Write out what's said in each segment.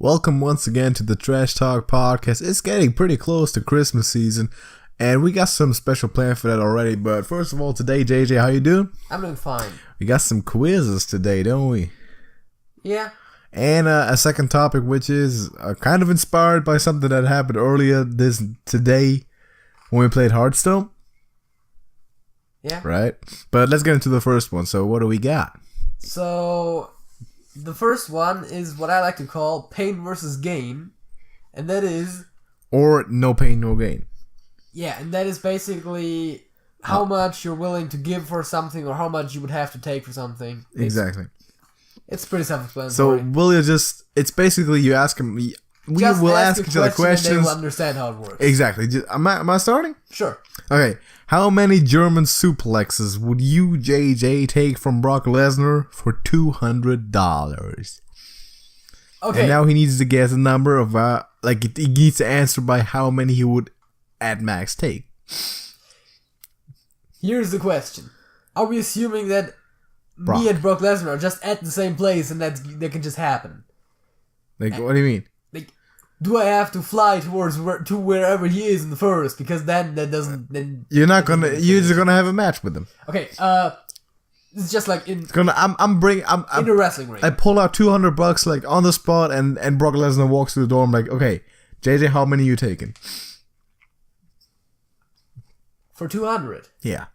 Welcome once again to the Trash Talk Podcast. It's getting pretty close to Christmas season, and we got some special plan for that already. But first of all, today, JJ, how you doing? I'm doing fine. We got some quizzes today, don't we? Yeah. And a second topic, which is kind of inspired by something that happened earlier today when we played Hearthstone. Yeah. Right? But let's get into the first one. So what do we got? So, the first one is what I like to call pain versus gain. And that is... Or no pain, no gain. Yeah, and that is basically how much you're willing to give for something or how much you would have to take for something. Exactly. It's pretty self-explanatory. So will you just... It's basically you ask him... We will ask each other questions. And they will understand how it works. Exactly. Am I starting? Sure. Okay. How many German suplexes would you, JJ, take from Brock Lesnar for $200? Okay. And now he needs to guess a number of... he needs to answer by how many he would at max take. Here's the question. Are we assuming that Brock. me and Brock Lesnar are just at the same place and that can just happen? What do you mean? Do I have to fly to wherever he is in the first? Because then that doesn't. Then you're just gonna have a match with him. Okay. It's just like in. In a wrestling ring. I pull out $200 like on the spot, and Brock Lesnar walks through the door. I'm like, okay, JJ, how many you taking? For 200. Yeah.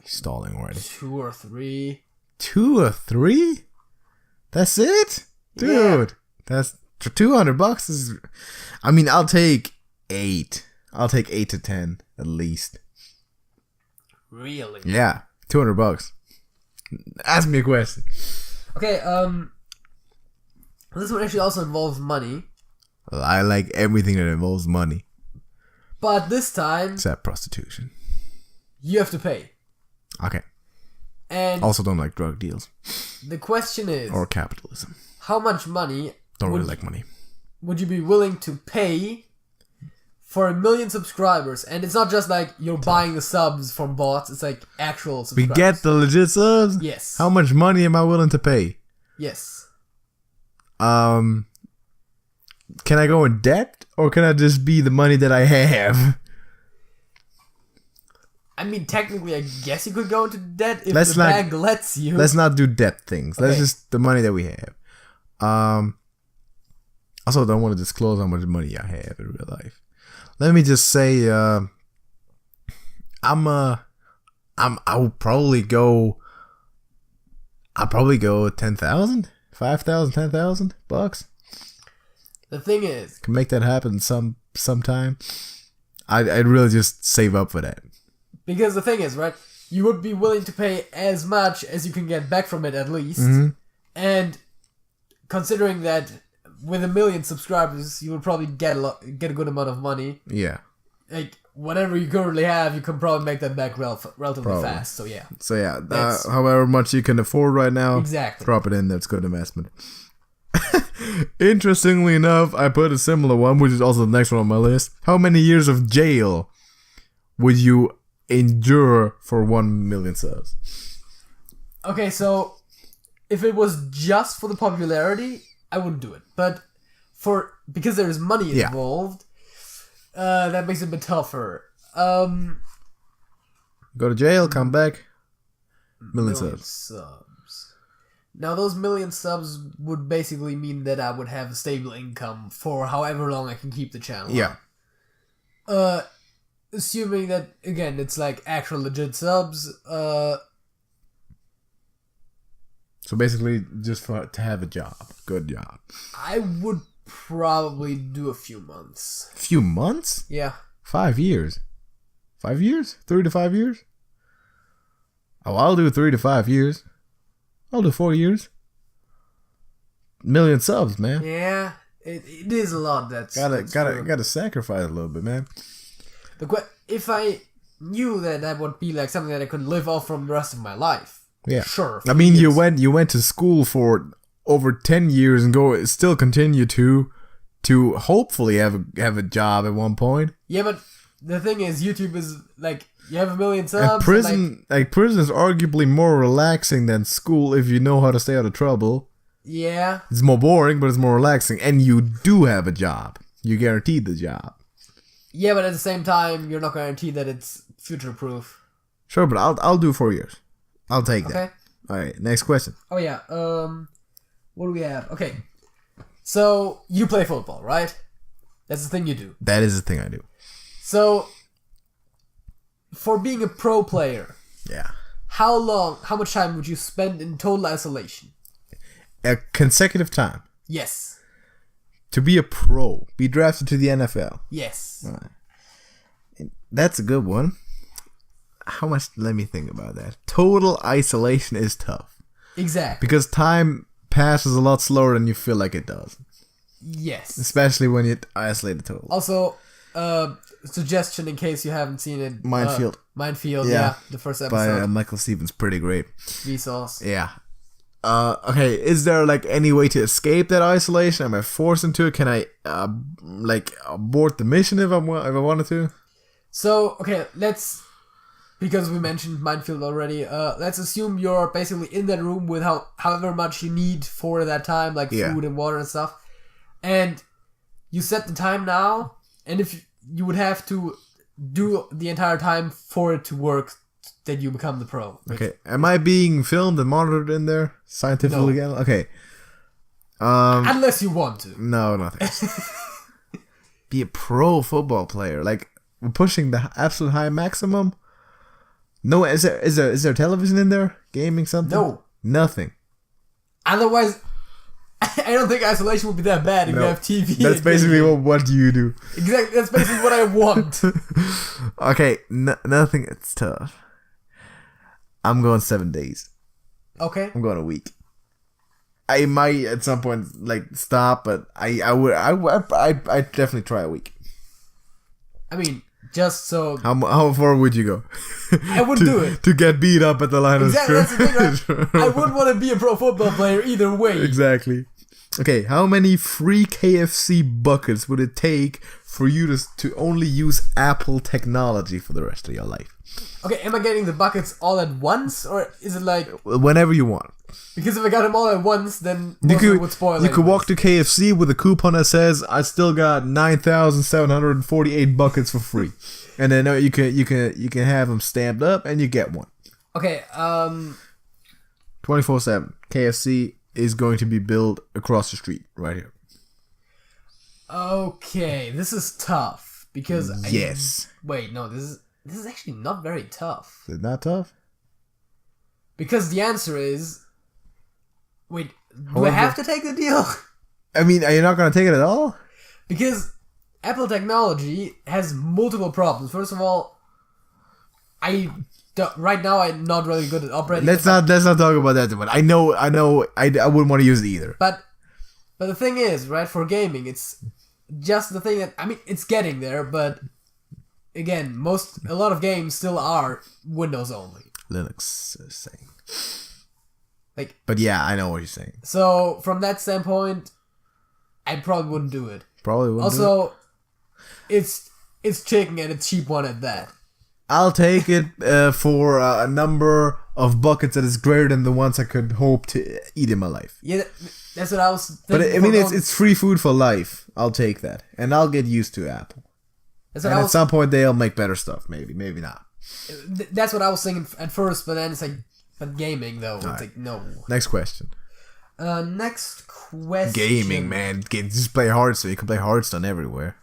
He's stalling already. 2 or 3. 2 or 3? That's it, dude. Yeah. That's for $200 is. I mean, I'll take 8. I'll take 8 to 10 at least. Really? Yeah, $200. Ask me a question. Okay. This one actually also involves money. Well, I like everything that involves money. But this time, except prostitution. You have to pay. Okay. And also don't like drug deals. The question is, or capitalism. How much money? Don't really like money. Would you be willing to pay for 1 million subscribers? And it's not just like you're buying the subs from bots. It's like actual subscribers. We get the legit subs? Yes. How much money am I willing to pay? Yes. Can I go in debt? Or can I just be the money that I have? I mean, technically, I guess you could go into debt if the bank lets you. Let's not do debt things. Okay. Let's just the money that we have. Also, don't want to disclose how much money I have in real life. Let me just say, I would probably go. I'll probably go 10,000, 5,000, 10,000 bucks. The thing is, can make that happen sometime. I'd really just save up for that. Because the thing is, right? You would be willing to pay as much as you can get back from it, at least. Mm-hmm. And considering that with 1 million subscribers, you would probably get a good amount of money. Yeah. Like whatever you currently have, you can probably make that back relatively fast. So yeah. So yeah, however much you can afford right now, exactly. Drop it in. That's good investment. Interestingly enough, I put a similar one, which is also the next one on my list. How many years of jail would you endure for 1 million subs? Okay, so if it was just for the popularity, I wouldn't do it. But because there is money involved, that makes it a bit tougher. Go to jail, come back, million subs. Now, those 1 million subs would basically mean that I would have a stable income for however long I can keep the channel. Yeah. Assuming that, again, it's like actual legit subs. So basically, just to have a job. Good job. I would probably do a few months. Few months? Yeah. 5 years. 5 years? 3 to 5 years? Oh, I'll do 3 to 5 years. I'll do 4 years. 1 million subs, man. Yeah, it is a lot. That's gotta sacrifice a little bit, man. If I knew that would be like something that I could live off from the rest of my life, yeah, sure. I mean, you went to school for over 10 years and still continue to hopefully have a job at one point. Yeah, but the thing is, YouTube is like. You have 1 million subs. And prison is arguably more relaxing than school if you know how to stay out of trouble. Yeah. It's more boring, but it's more relaxing. And you do have a job. You guaranteed the job. Yeah, but at the same time, you're not guaranteed that it's future-proof. Sure, but I'll do 4 years. I'll take that. Okay. All right, next question. Oh, yeah. What do we have? Okay. So, you play football, right? That's the thing you do. That is the thing I do. So, for being a pro player, Yeah. how much time would you spend in total isolation? A consecutive time. Yes. To be a pro. Be drafted to the NFL. Yes. All right. That's a good one. How much? Let me think about that. Total isolation is tough. Exactly. Because time passes a lot slower than you feel like it does. Yes. Especially when you're isolated totally. Also, suggestion in case you haven't seen it. Minefield. Minefield, yeah. The first episode. By Michael Stevens. Pretty great. Vsauce. Yeah. Okay, is there like any way to escape that isolation? Am I forced into it? Can I abort the mission if I wanted to? So, okay, because we mentioned Minefield already, let's assume you're basically in that room with however much you need for that time, like food and water and stuff. And you set the time now, and if you would have to do the entire time for it to work, that you become the pro. Okay, am I being filmed and monitored in there scientifically? No. Okay. Unless you want to. No, nothing. Be a pro football player, like we're pushing the absolute high maximum. No, is there television in there? Gaming something? No, nothing. Otherwise, I don't think isolation would be that bad if you have TV. That's basically what do you do? Exactly, that's basically what I want. Okay, nothing. It's tough. I'm going 7 days. Okay. I'm going a week. I might at some point stop, but I definitely try a week. I mean, just so how far would you go? I would do it to get beat up at the line of scrimmage. That's the thing, right? I wouldn't want to be a pro football player either way. Exactly. Okay, how many free KFC buckets would it take for you to only use Apple technology for the rest of your life? Okay, am I getting the buckets all at once, or is it like whenever you want? Because if I got them all at once, then it would spoil. You could walk to KFC with a coupon that says, "I still got 9,748 buckets for free," and then you can have them stamped up, and you get one. Okay. 24/7. KFC is going to be built across the street right here. Okay, this is tough because yes. Wait, no, this is actually not very tough. Is it not tough? Because the answer is, wait, do I have to take the deal? I mean, are you not going to take it at all? Because Apple technology has multiple problems. First of all, right now I'm not really good at operating. Let's not talk about that. But I know, I wouldn't want to use it either. But the thing is, right, for gaming, it's just the thing that, I mean, it's getting there, but again, a lot of games still are Windows only. Linux is saying. Like, but yeah, I know what you're saying. So from that standpoint, I probably wouldn't do it. Probably wouldn't. Also, it's chicken and a cheap one at that. I'll take it for a number of buckets that is greater than the ones I could hope to eat in my life. Yeah, that's what I was thinking. But I mean, it's free food for life. I'll take that, and I'll get used to Apple. And at some point they'll make better stuff. Maybe not. That's what I was thinking at first, but then it's like, but gaming though, it's like no. Next question. Next question. Gaming, man. Just play Hearthstone. You can play Hearthstone everywhere.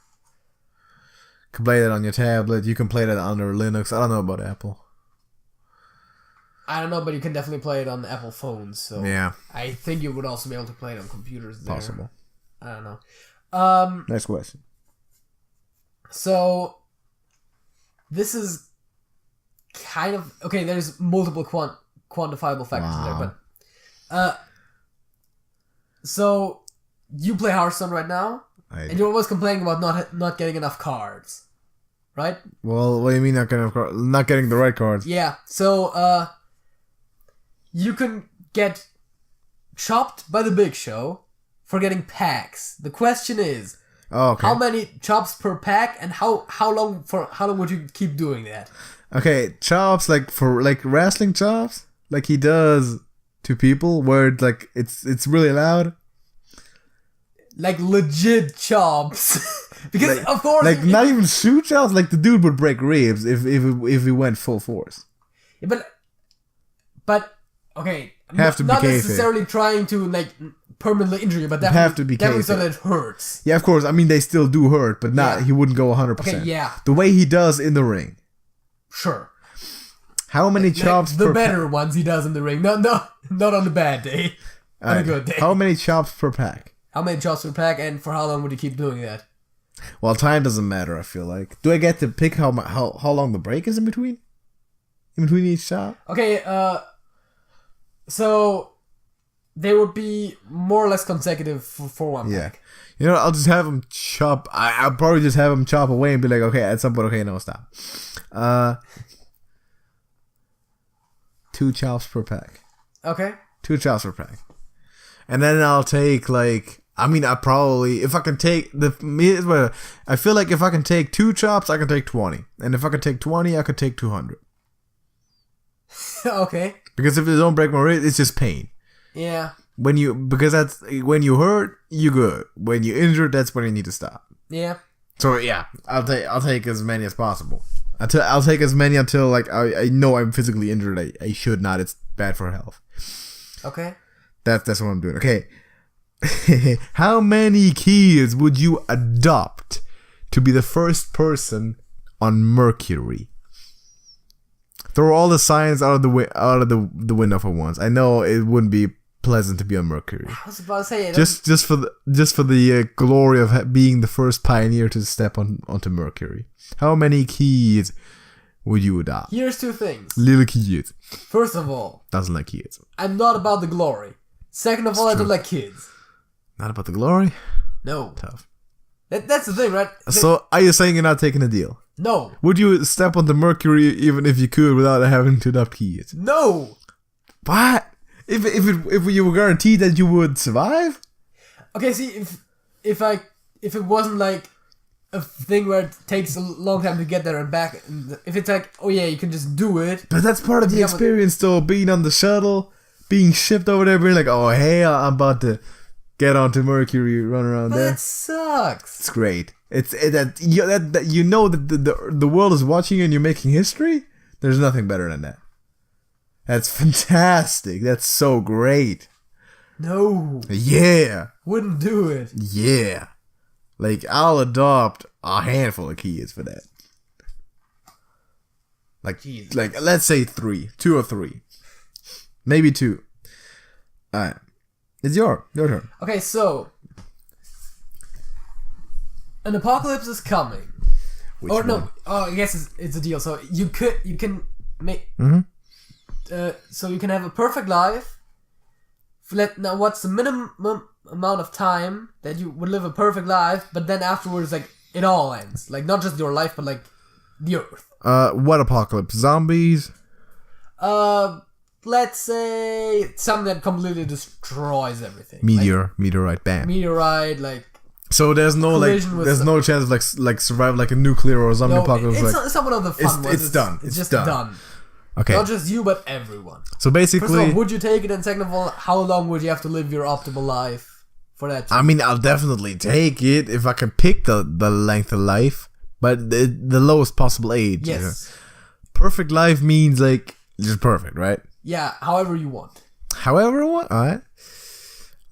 You can play that on your tablet. You can play that under Linux. I don't know about Apple. I don't know, but you can definitely play it on Apple phones. So yeah, I think you would also be able to play it on computers. There. Possible. I don't know. Next question. So this is kind of okay. There's multiple quantifiable factors there, but so you play Hearthstone right now, and you're always complaining about not getting enough cards, right? Well, what do you mean not getting the right cards? Yeah. So you can get chopped by the Big Show for getting packs. The question is, how many chops per pack, and how long would you keep doing that? Okay, chops like wrestling chops, like he does to people where it's like it's really loud? Like legit chops. Because Like, of course, like not even shoe chops. Like the dude would break ribs if he went full force. Yeah, but okay, Have to be not kayfabe. necessarily trying to like permanently injure you, but definitely Have to be definitely so kayfabe. that it hurts. Yeah, of course. I mean, they still do hurt, but not. Yeah. He wouldn't go 100%. Okay, yeah, The way he does in the ring. sure. How many chops Like the per better ones he does in the ring. No, not on the bad day. On Alright, a good day. How many chops per pack? How many chops per pack, and for how long would you keep doing that? Well, time doesn't matter. I feel like. Do I get to pick how long the break is in between? In between each chop? Okay, so they would be more or less consecutive for one Yeah. pack. You know, I'll just have him chop. I'll probably just have him chop away and be like, okay, at some point, okay, no, stop. 2 chops per pack. Okay. 2 chops per pack. And then I'll take like, I mean, I probably, if I can take I feel like if I can take 2 chops, I can take 20. And if I can take 20, I could take 200. Okay. Because if they don't break my wrist, it's just pain. Yeah. Because that's when you hurt, you good. When you injured, that's when you need to stop. Yeah. So yeah, I'll take as many as possible. I'll take as many until like I know I'm physically injured. I should not. It's bad for health. Okay. That's what I'm doing. Okay. How many kids would you adopt to be the first person on Mercury? Throw all the science out of the window for once. I know it wouldn't be pleasant to be on Mercury. I was about to say Just for the glory of being the first pioneer to step onto Mercury. How many kids would you adopt? Here's 2 things. Little kids. First of all, Doesn't like kids. I'm not about the glory. Second of all, I don't like kids. Not about the glory? No. Tough. That's the thing, right? So, are you saying you're not taking a deal? No. Would you step on the Mercury even if you could without having to adopt kids? No. What? If you were guaranteed that you would survive? Okay, see, if it wasn't like a thing where it takes a long time to get there and back, if it's like, oh yeah, you can just do it. But that's part of the experience, though. Being on the shuttle, being shipped over there, being like, oh hey, I'm about to get onto Mercury, run around there. That sucks. It's great. That you know that the world is watching you and you're making history. There's nothing better than that. That's fantastic. That's so great. No. Yeah. Wouldn't do it. Yeah. Like, I'll adopt a handful of kids for that. Like, Jesus. like let's say 3. 2 or 3. Maybe 2. Alright. It's your turn. Okay, so an apocalypse is coming. Which or no, one? I guess it's a deal. So you can make so you can have a perfect life. Now, what's the minimum amount of time that you would live a perfect life? But then afterwards, like it all ends. Like not just your life, but like the Earth. What apocalypse? Zombies? Let's say something that completely destroys everything. Meteorite, bam. Meteorite, like. So there's no no chance of like survive like a nuclear or zombie apocalypse. It's not one of the fun ones. It's done. It's just done. Okay. Not just you, but everyone. So basically, first of all, would you take it? And second of all, how long would you have to live your optimal life for that? I mean, I'll definitely take it if I can pick the length of life, but the lowest possible age. Yes. You know? Perfect life means like just perfect, right? Yeah, however you want. However I want. All right.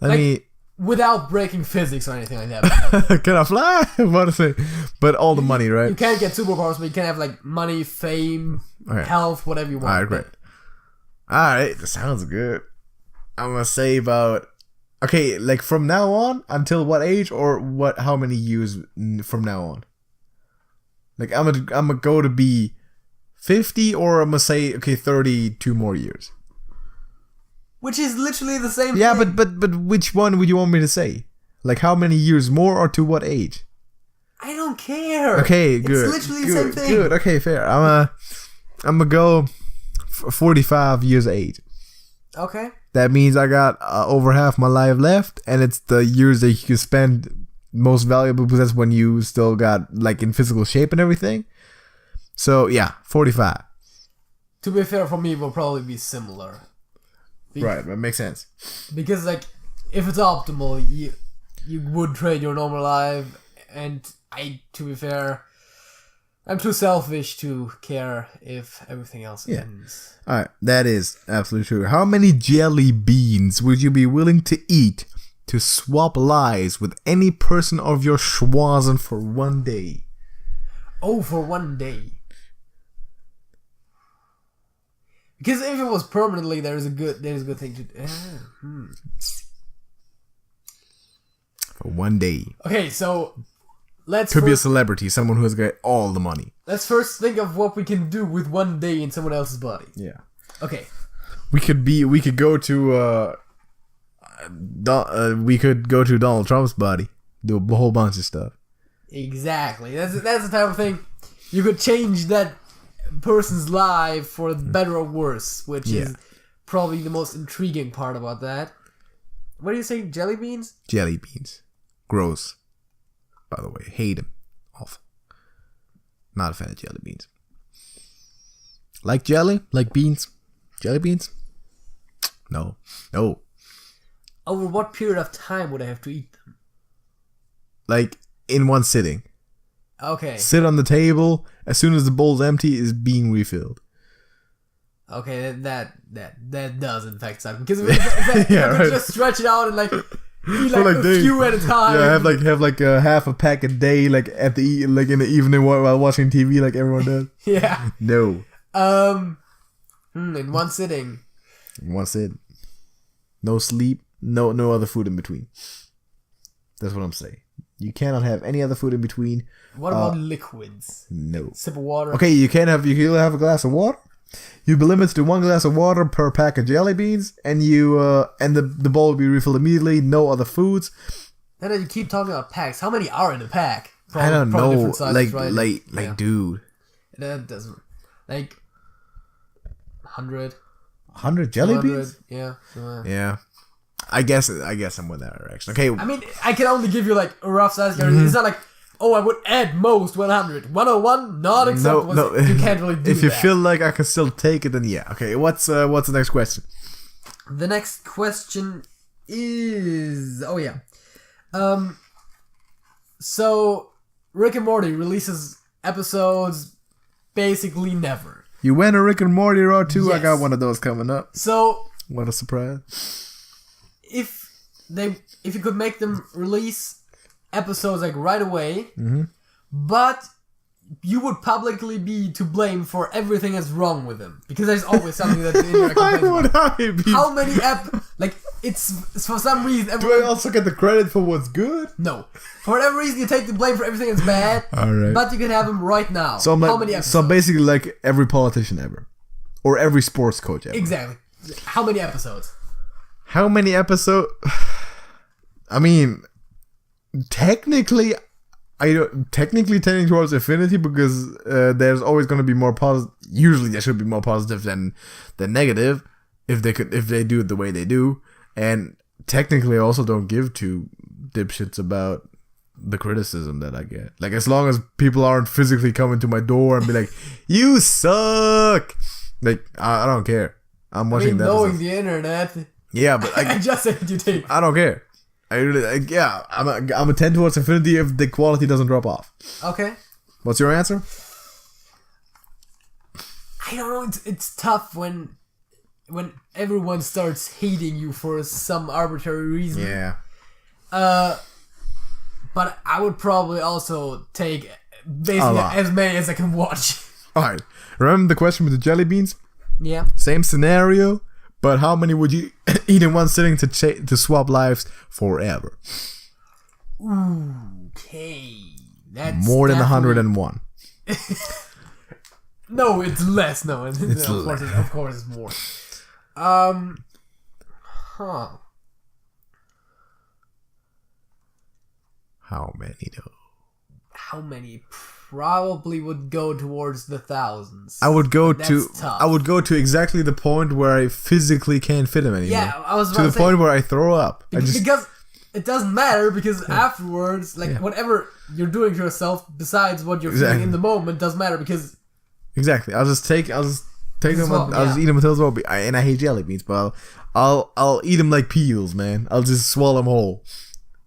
Let me. Without breaking physics or anything like that. Can I fly? What to say? But all the money, right? You can't get superpowers, but you can have like money, fame, health, whatever you want. Alright, great. Alright, that sounds good. I'm gonna say about like from now on until what age or what? How many years from now on? Like I'm gonna go to be 50, or I'm gonna say 32 more years. Which is literally the same Yeah, thing. but which one would you want me to say? Like how many years more or to what age? I don't care. Okay, good. It's literally the same thing. Good. Okay, fair. I'm gonna go 45 years of age. Okay. That means I got over half my life left, and it's the years that you can spend most valuable because that's when you still got like in physical shape and everything. So yeah, 45. To be fair, for me, it will probably be similar. Right, that makes sense. Because like, if it's optimal, you would trade your normal life, and to be fair, I'm too selfish to care if everything else ends. Alright, that is absolutely true. How many jelly beans would you be willing to eat to swap lives with any person of your schwazen for 1 day? Oh, for 1 day. Because if it was permanently, there's a good thing to do. For 1 day. Okay, so could be a celebrity, someone who has got all the money. Let's first think of what we can do with 1 day in someone else's body. Yeah. Okay. We could go to we could go to Donald Trump's body, do a whole bunch of stuff. Exactly. That's the type of thing you could change that person's life for better or worse, which is probably the most intriguing part about that. What do you say? Jelly beans? Jelly beans. Gross. By the way, hate them. Awful. Not a fan of jelly beans. Like jelly? Like beans? Jelly beans? No. Over what period of time would I have to eat them? Like in one sitting. Okay. Sit on the table. As soon as the bowl's empty, is being refilled. Okay, that does in fact suck, because if I just stretch it out and like eat like a few at a time. Yeah, have like a half a pack a day, like in the evening while watching TV, like everyone does. Yeah. No. In one sitting. In one sit. No sleep. No other food in between. That's what I'm saying. You cannot have any other food in between. What about liquids? No. Sip of water. Okay, you can have a glass of water. You'd be limited to 1 glass of water per pack of jelly beans, and the bowl will be refilled immediately. No other foods. And then you keep talking about packs. How many are in a pack? I don't know. Sizes, Dude. That doesn't 100. 100 jelly beans? Yeah. Yeah. I guess I'm with that direction. Okay. I mean, I can only give you like a rough size. It's not like, I would add most 100. 101, not acceptable. No. You can't really do that. If you feel like I can still take it, then yeah. Okay, what's the next question? The next question is... So, Rick and Morty releases episodes basically never. You went a Rick and Morty road too? Yes. I got one of those coming up. So... What a surprise. If you could make them release episodes like right away, but you would publicly be to blame for everything that's wrong with them, because there's always something that the internet complains about. How many it's for some reason. Do I also get the credit for what's good? No, for whatever reason you take the blame for everything that's bad. All right, but you can have them right now. So how many episodes? So basically, like every politician ever, or every sports coach ever. Exactly. How many episodes? How many episodes? I mean, technically tending towards infinity, because there's always going to be more positive. Usually, there should be more positive than negative if they do it the way they do. And technically, I also don't give two dipshits about the criticism that I get. Like, as long as people aren't physically coming to my door and be like, "You suck," like I don't care. I'm watching that. Knowing the internet. Yeah, but I just said you take. I don't care. I really, I'm a 10 towards infinity if the quality doesn't drop off. Okay. What's your answer? I don't know. It's tough when everyone starts hating you for some arbitrary reason. Yeah. But I would probably also take basically as many as I can watch. All right. Remember the question with the jelly beans? Yeah. Same scenario, but how many would you eat in one sitting to swap lives forever? Okay. That's more than 101. No, it's less. No, it's less. Of course, it's more. How many though? How many probably would go towards the thousands. I would go to exactly the point where I physically can't fit them anymore. Yeah, I was about to the point where I throw up. Because it doesn't matter, because afterwards, whatever you're doing to yourself besides what you're feeling in the moment doesn't matter, because I'll just take them. I'll just eat them until it's well. And I hate jelly beans, but I'll eat them like peels, man. I'll just swallow them whole,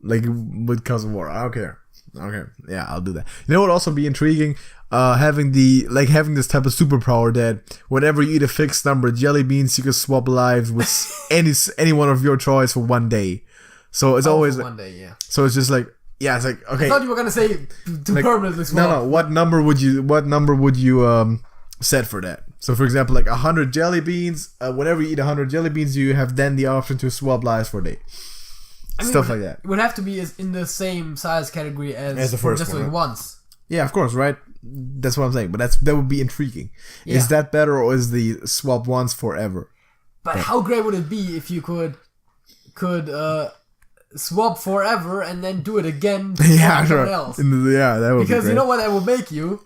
like with cups of water. I don't care. Okay, yeah, I'll do that. You know what would also be intriguing? Having this type of superpower that whenever you eat a fixed number of jelly beans, you can swap lives with any one of your choice for one day. So it's always one day, yeah. So it's just like, yeah, it's like, okay. I thought you were gonna say to like, permanently swap. No. What number would you set for that? So for example, like 100 jelly beans. Whenever you eat 100 jelly beans, you have then the option to swap lives for a day. Stuff like that. It would have to be in the same size category as the first one. Once. Yeah, of course, right? That's what I'm saying. But that would be intriguing. Yeah. Is that better, or is the swap once forever? But how great would it be if you could swap forever and then do it again to someone else? That would be because great. You know what that would make you?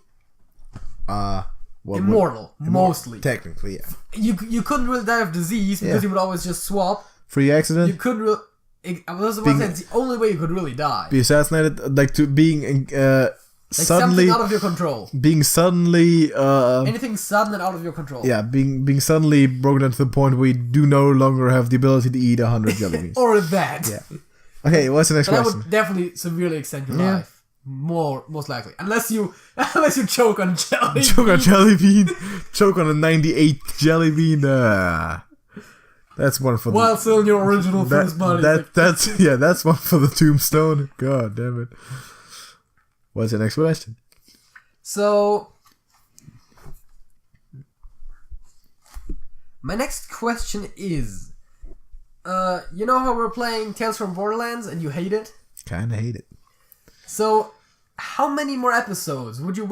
Immortal, mostly. Technically, yeah. You couldn't really die of disease because you would always just swap. Free accident? You couldn't really... That's the only way you could really die. Be assassinated, like to being suddenly something out of your control. Being suddenly anything sudden and out of your control. Yeah, being suddenly broken down to the point where you do no longer have the ability to eat 100 jelly beans. Or that. Yeah. Okay, what's the next question? That would definitely severely extend your life. Most likely. Unless you choke on jelly beans. Choke on jelly beans. Choke on a 98 jelly bean. That's one for while still in your original first body. That's one for the tombstone. God damn it. What's the next question? So, my next question is, you know how we're playing Tales from Borderlands and you hate it? Kinda hate it. So, how many more episodes would you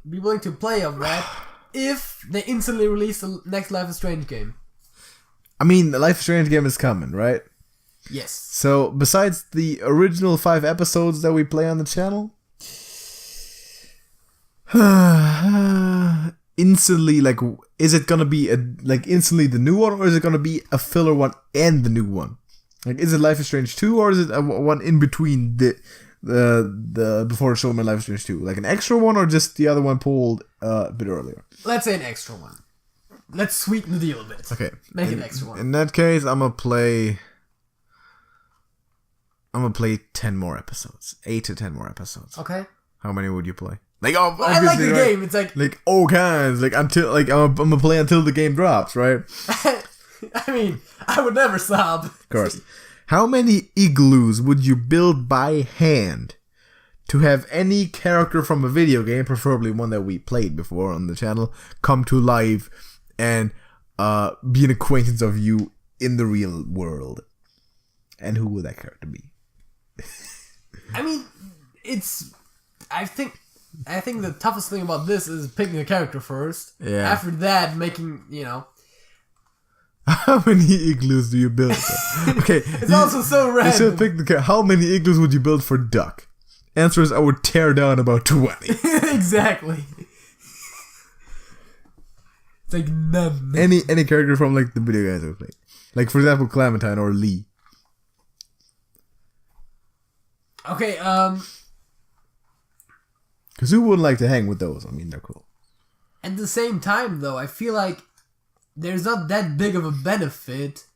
be willing to play of that if they instantly release the next Life is Strange game? I mean, the Life is Strange game is coming, right? Yes. So, besides the original 5 episodes that we play on the channel, instantly, like, is it gonna be instantly the new one, or is it gonna be a filler one and the new one? Like, is it Life is Strange 2, or is it one in between the before the show and Life is Strange 2? Like an extra one, or just the other one pulled a bit earlier? Let's say an extra one. Let's sweeten the deal a bit. Okay. Make an extra one. In that case, I'm gonna play 10 more episodes. 8 to 10 more episodes. Okay. How many would you play? Like, I like the game. It's like all kinds. Like until I'm gonna play until the game drops, right? I mean, I would never stop. Of course. How many igloos would you build by hand to have any character from a video game, preferably one that we played before on the channel, come to life and be an acquaintance of you in the real world? And who would that character be? I mean, I think the toughest thing about this is picking a character first. Yeah. After that, making, How many igloos do you build? Okay. It's also so random. You should pick how many igloos would you build for Duck? Answer is I would tear down about 20. Exactly. It's like none. Any character from like the video games I would play. Like for example Clementine or Lee. Okay, because who wouldn't like to hang with those? I mean, they're cool. At the same time, though, I feel like there's not that big of a benefit,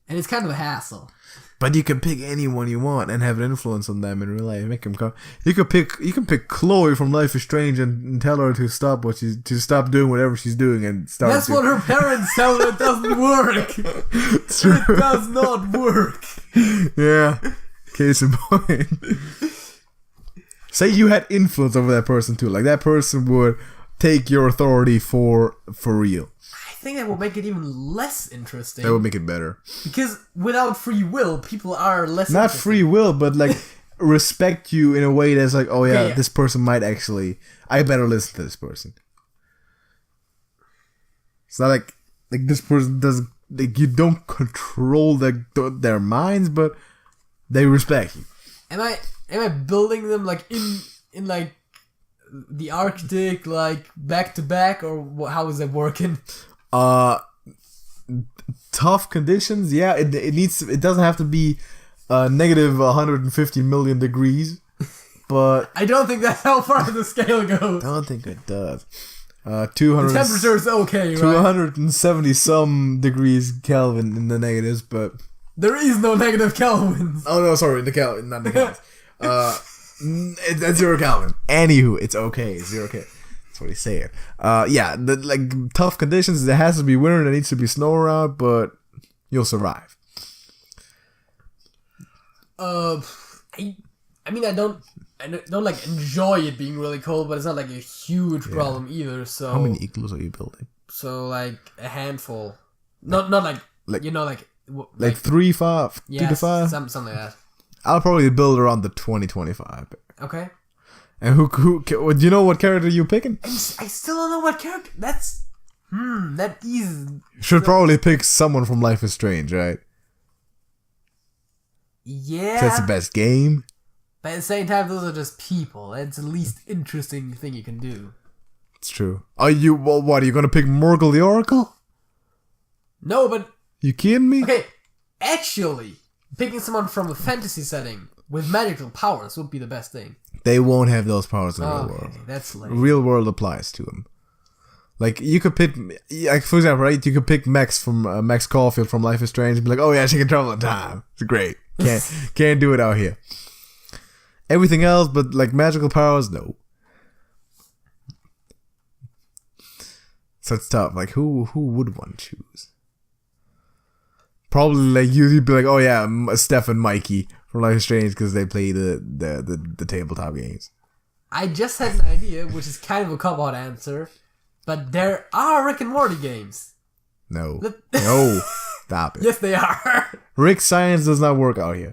and it's kind of a hassle. But you can pick anyone you want and have an influence on them in real life. Make them come. You can pick Chloe from Life is Strange and tell her to stop stop doing whatever she's doing and start. That's what her parents tell her. It doesn't work. True. It does not work. Yeah. Case in point. Say you had influence over that person too. Like that person would take your authority for real. I think that will make it even less interesting. That would make it better. Because without free will, people are less not free will, but like respect you in a way that's like, oh yeah, okay, yeah, this person might actually, I better listen to this person. It's not like this person doesn't, like you don't control their minds, but they respect you. Am I building them like in like the Arctic, like back to back, or how is that working? Tough conditions. Yeah, it doesn't have to be negative 150 million degrees, but I don't think that's how far the scale goes. I don't think it does. 200. The temperature is okay, right? 270 some degrees Kelvin in the negatives, but there is no negative Kelvins. Oh no, sorry, the Kelvin, not the Kelvins. That's 0 Kelvin. Anywho, it's okay. 0 Kelvin. That's what he's saying. Yeah, the like tough conditions. There has to be winter. There needs to be snow around, but you'll survive. I mean, I don't like enjoy it being really cold, but it's not like a huge problem either. So how many igloos are you building? So like a handful, not like you know like 3, 5, 2 to 5, something like that. I'll probably build around the 20-25. Okay. And who do you know what character you're picking? I still don't know what character. That is. Should probably pick someone from Life is Strange, right? Yeah. That's the best game. But at the same time, those are just people. It's the least interesting thing you can do. It's true. What are you gonna pick Morgul the Oracle? No, but... You kidding me? Okay, actually, picking someone from a fantasy setting with magical powers would be the best thing. They won't have those powers in the real world. That's lame. Real world applies to them. Like, you could pick... Like, for example, right? You could pick Max from... Max Caulfield from Life is Strange and be like, oh yeah, she can travel in time. It's great. Can't do it out here. Everything else, but like magical powers, no. So it's tough. Like who would one choose? Probably like you'd be like, oh yeah, Steph and Mikey from Life is Strange because they play the tabletop games. I just had an idea, which is kind of a cop-out answer, but there are Rick and Morty games. No, no, stop it. Yes, they are. Rick science does not work out here.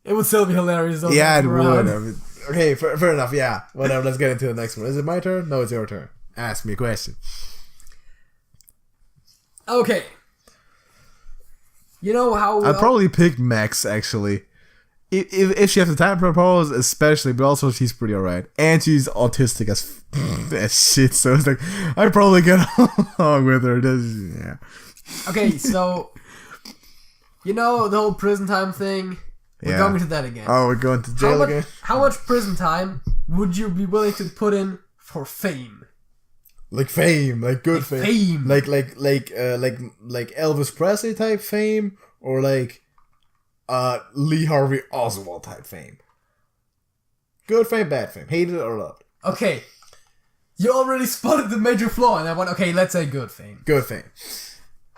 It would still be hilarious. Though, yeah, it would. Okay, fair enough. Yeah, whatever. Let's get into the next one. Is it my turn? No, it's your turn. Ask me a question. Okay. You know how... I'd probably pick Max, actually. If she has the time to propose, especially, but also she's pretty alright. And she's autistic as shit, so it's like, I'd probably get along with her. Yeah. Okay, so... You know the whole prison time thing? We're going to that again. Oh, we're going to jail again? How much prison time would you be willing to put in for fame? Like fame, like good fame. Like Elvis Presley type fame, or like Lee Harvey Oswald type fame. Good fame, bad fame, hated or loved. Okay, you already spotted the major flaw in that one. Okay, let's say good fame. Good fame.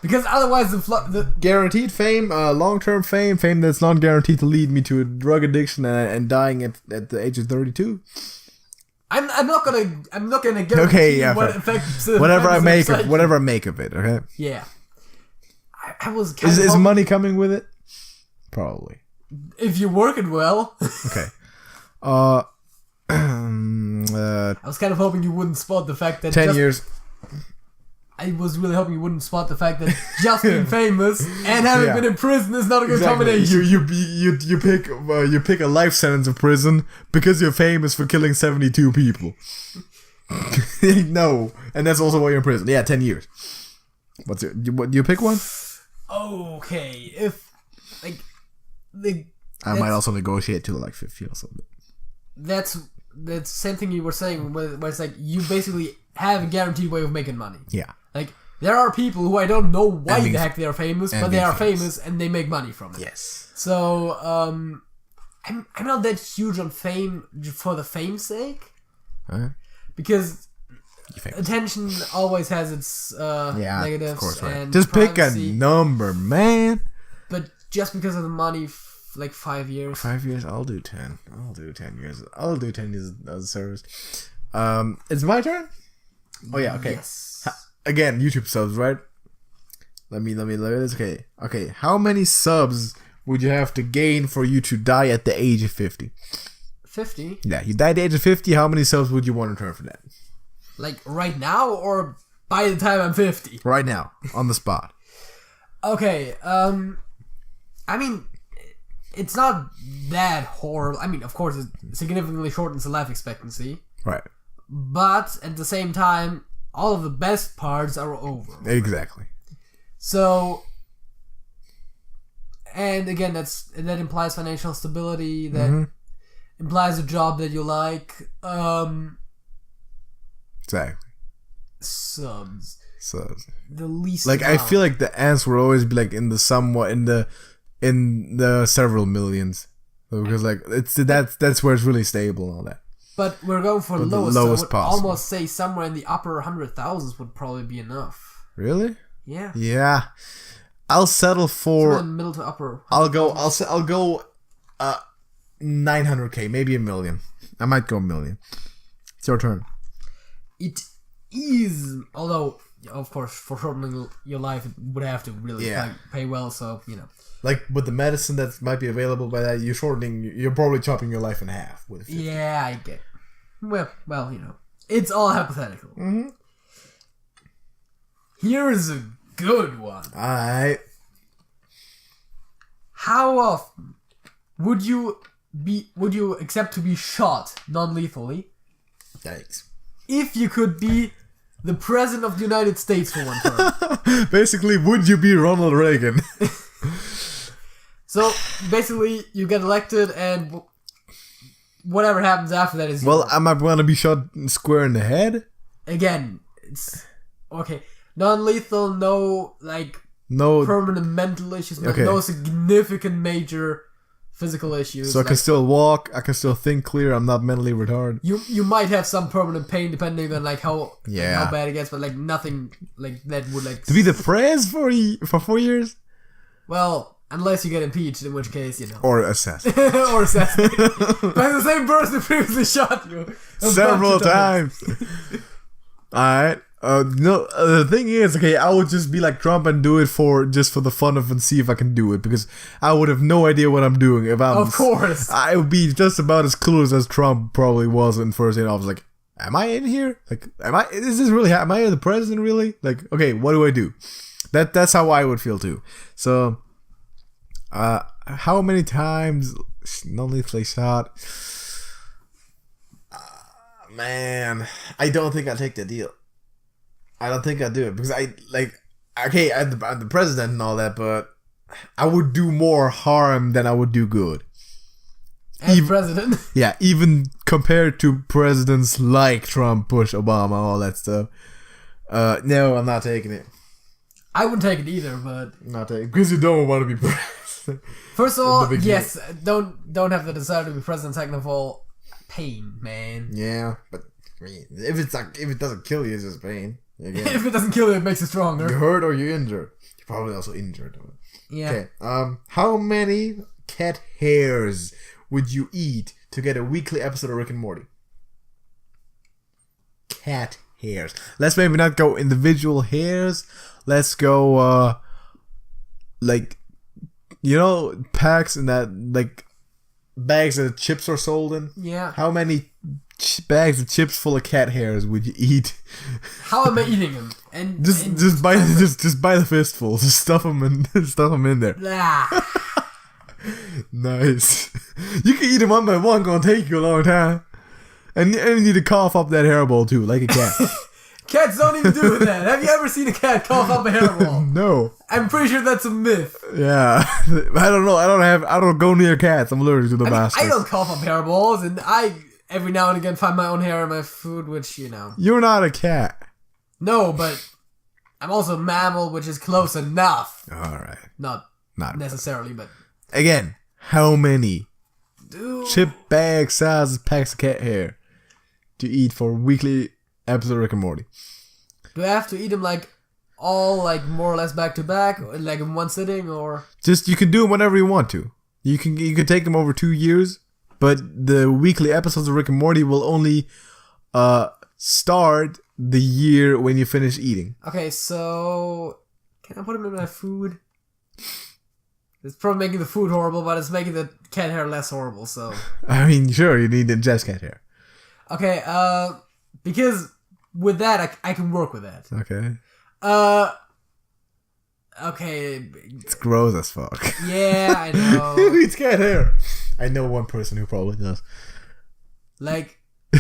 Because otherwise the guaranteed fame, long-term fame that's not guaranteed to lead me to a drug addiction and dying at the age of 32. I'm not gonna guarantee what affects whatever I make of it. Okay. Yeah. I was. Is money coming with it? Probably. If you work it well. Okay. I was kind of hoping you wouldn't spot the fact that 10 years. I was really hoping you wouldn't spot the fact that just being famous and having been in prison is not a good combination. You pick a life sentence of prison because you're famous for killing 72 people. No, and that's also why you're in prison. Yeah, 10 years. What do you pick one? Okay, if I might also negotiate to like 50 or something. That's the same thing you were saying, where it's like you basically have a guaranteed way of making money. Yeah. Like, there are people who I don't know why the heck they are famous, but they are famous and they make money from it. Yes. So, I'm not that huge on fame for the fame's sake. Because attention always has its negatives. Of course, right. And just privacy. Pick a number, man. But just because of the money, like 5 years. 5 years? I'll do 10. I'll do 10 years. I'll do 10 years of service. It's my turn? Oh, yeah, okay. Yes. Again, YouTube subs, right? Let me look at this. Okay. How many subs would you have to gain for you to die at the age of 50? 50? Yeah, you die at the age of 50. How many subs would you want to return for that? Like right now, or by the time I'm 50? Right now, on the spot. Okay. I mean, it's not that horrible. I mean, of course, it significantly shortens the life expectancy. Right. But at the same time, all of the best parts are over. Exactly. So, and again, that implies financial stability. That implies a job that you like. Exactly. Subs. Subs. The least. Like amount. I feel like the ants will always be like in the several millions. Because like that's where it's really stable and all that. But we're going for But lowest. the So I lowest would possible. almost say somewhere in the upper 100,000s would probably be enough. Really? Yeah. Yeah. I'll settle Somewhere for. in the middle to upper. I'll go 900K, maybe $1 million. I might go $1 million. It's your turn. It is, although of course for shortening your life it would have to really pay well. So Like with the medicine that might be available by that, you're probably chopping your life in half with 50. Yeah, I get. Well, it's all hypothetical. Mm-hmm. Here's a good one. Alright. How often would you accept to be shot non-lethally Thanks. if you could be the president of the United States for one term? Basically, would you be Ronald Reagan? So basically, you get elected, and whatever happens after that is Well, yours. am I going to be shot square in the head? Again, it's okay. Non-lethal, no No. permanent mental issues, Okay. no significant major physical issues. So I can still walk. I can still think clear. I'm not mentally retarded. You might have some permanent pain depending on how Yeah. bad it gets, but nothing that would To be the prez for 4 years? well, unless you get impeached, in which case Or assessed. or assassinated by the same person who previously shot you Several times. Alright. No, the thing is, okay, I would just be like Trump and do it for the fun of and see if I can do it, because I would have no idea what I'm doing if I'm. Of course, I would be just about as clueless as Trump probably was in first day. I was like, am I in here? Like, is this really? Am I the president really? Like, okay, what do I do? That's how I would feel too. So, how many times non-lethally shot? Man, I don't think I'd take the deal. I don't think I'd do it because I'm the president and all that, but I would do more harm than I would do good. as president. Yeah, even compared to presidents like Trump, Bush, Obama, all that stuff. No, I'm not taking it. I wouldn't take it either, but I'm not taking it because you don't want to be president. first of all, yes, don't have the desire to be president. Second of all, pain, man. Yeah, but I mean, if it doesn't kill you, it's just pain. Again. If it doesn't kill you, it makes you stronger. You're hurt or you're injured. You're probably also injured. Yeah. Okay. How many cat hairs would you eat to get a weekly episode of Rick and Morty? Cat hairs. Let's maybe not go individual hairs. Let's go packs in that bags that chips are sold in. Yeah. How many bags of chips full of cat hairs would you eat? How am I eating them? And Just buy the fistful. Just stuff them in there. Nice. You can eat them one by one. Gonna take you a long time. And you need to cough up that hairball too, like a cat. Cats don't even do that. Have you ever seen a cat cough up a hairball? No. I'm pretty sure that's a myth. Yeah. I don't know. I don't go near cats. I'm allergic to the bastards. I don't cough up hairballs, and I every now and again find my own hair in my food, which You're not a cat. No, but I'm also a mammal, which is close enough. All right. Not necessarily, but again, how many chip bag sizes packs of cat hair do you eat for a weekly episode of Rick and Morty? Do I have to eat them all more or less back to back, like in one sitting, or just you can do them whenever you want to. You can take them over 2 years, but the weekly episodes of Rick and Morty will only start the year when you finish eating. Okay, so can I put them in my food? It's probably making the food horrible, but it's making the cat hair less horrible. So I mean, sure, you need just cat hair. Okay, because with that I can work with that. Okay. Okay. It's gross as fuck. Yeah, I know. Who eats cat hair? I know one person who probably does. Like a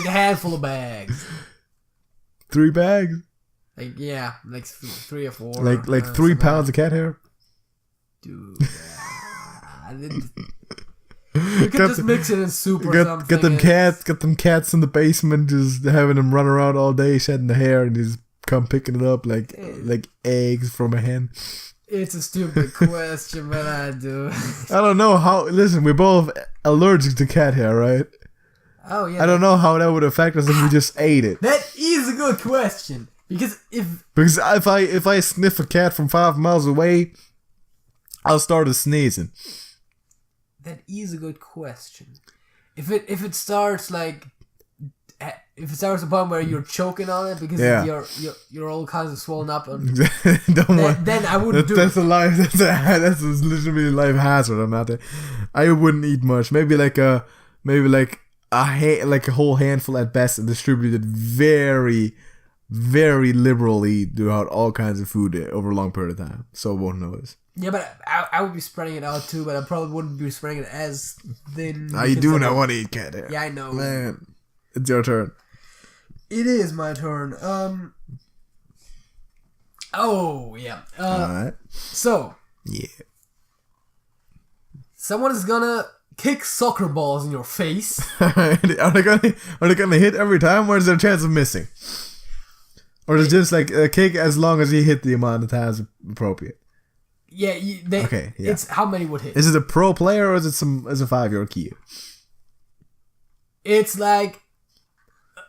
handful of bags. 3 bags? Like 3 or 4. Like 3 pounds of cat hair? Dude. You can just mix it in soup or something. Get them cats in the basement, just having them run around all day, shedding the hair, and just come picking it up like eggs from a hen. It's a stupid question, but I do. I don't know how. Listen, we're both allergic to cat hair, right? Oh yeah. I don't know how that would affect us if we just ate it. That is a good question because if I sniff a cat from 5 miles away, I'll start sneezing. That is a good question. If it starts like. If it starts a point where you're choking on it because you're all kinds of swollen up, then I wouldn't do that's it. That's literally a life hazard. I'm not. I wouldn't eat much. Maybe like a whole handful at best, and distributed very, very liberally throughout all kinds of food over a long period of time, so it won't notice. Yeah, but I would be spreading it out too, but I probably wouldn't be spreading it as thin. I do not want to eat cat hair. Yeah, I know. Man, it's your turn. It is my turn. Oh yeah. Alright. So. Yeah. Someone is gonna kick soccer balls in your face. Are they gonna hit every time, or is there a chance of missing? Or is it just like a kick as long as you hit the amount of times appropriate? Yeah. Okay. Yeah. It's how many would hit. Is it a pro player or is it a 5-year-old kid? It's like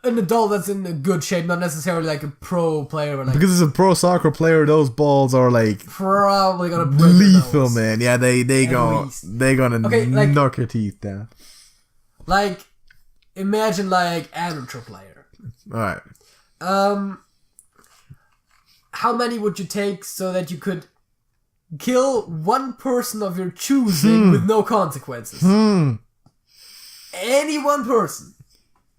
an adult that's in a good shape, not necessarily like a pro player. But like because it's a pro soccer player, those balls are like probably gonna break lethal, man. Yeah, they're gonna like, knock your teeth down. Like, imagine like amateur player. All right. How many would you take so that you could kill one person of your choosing with no consequences? Any one person.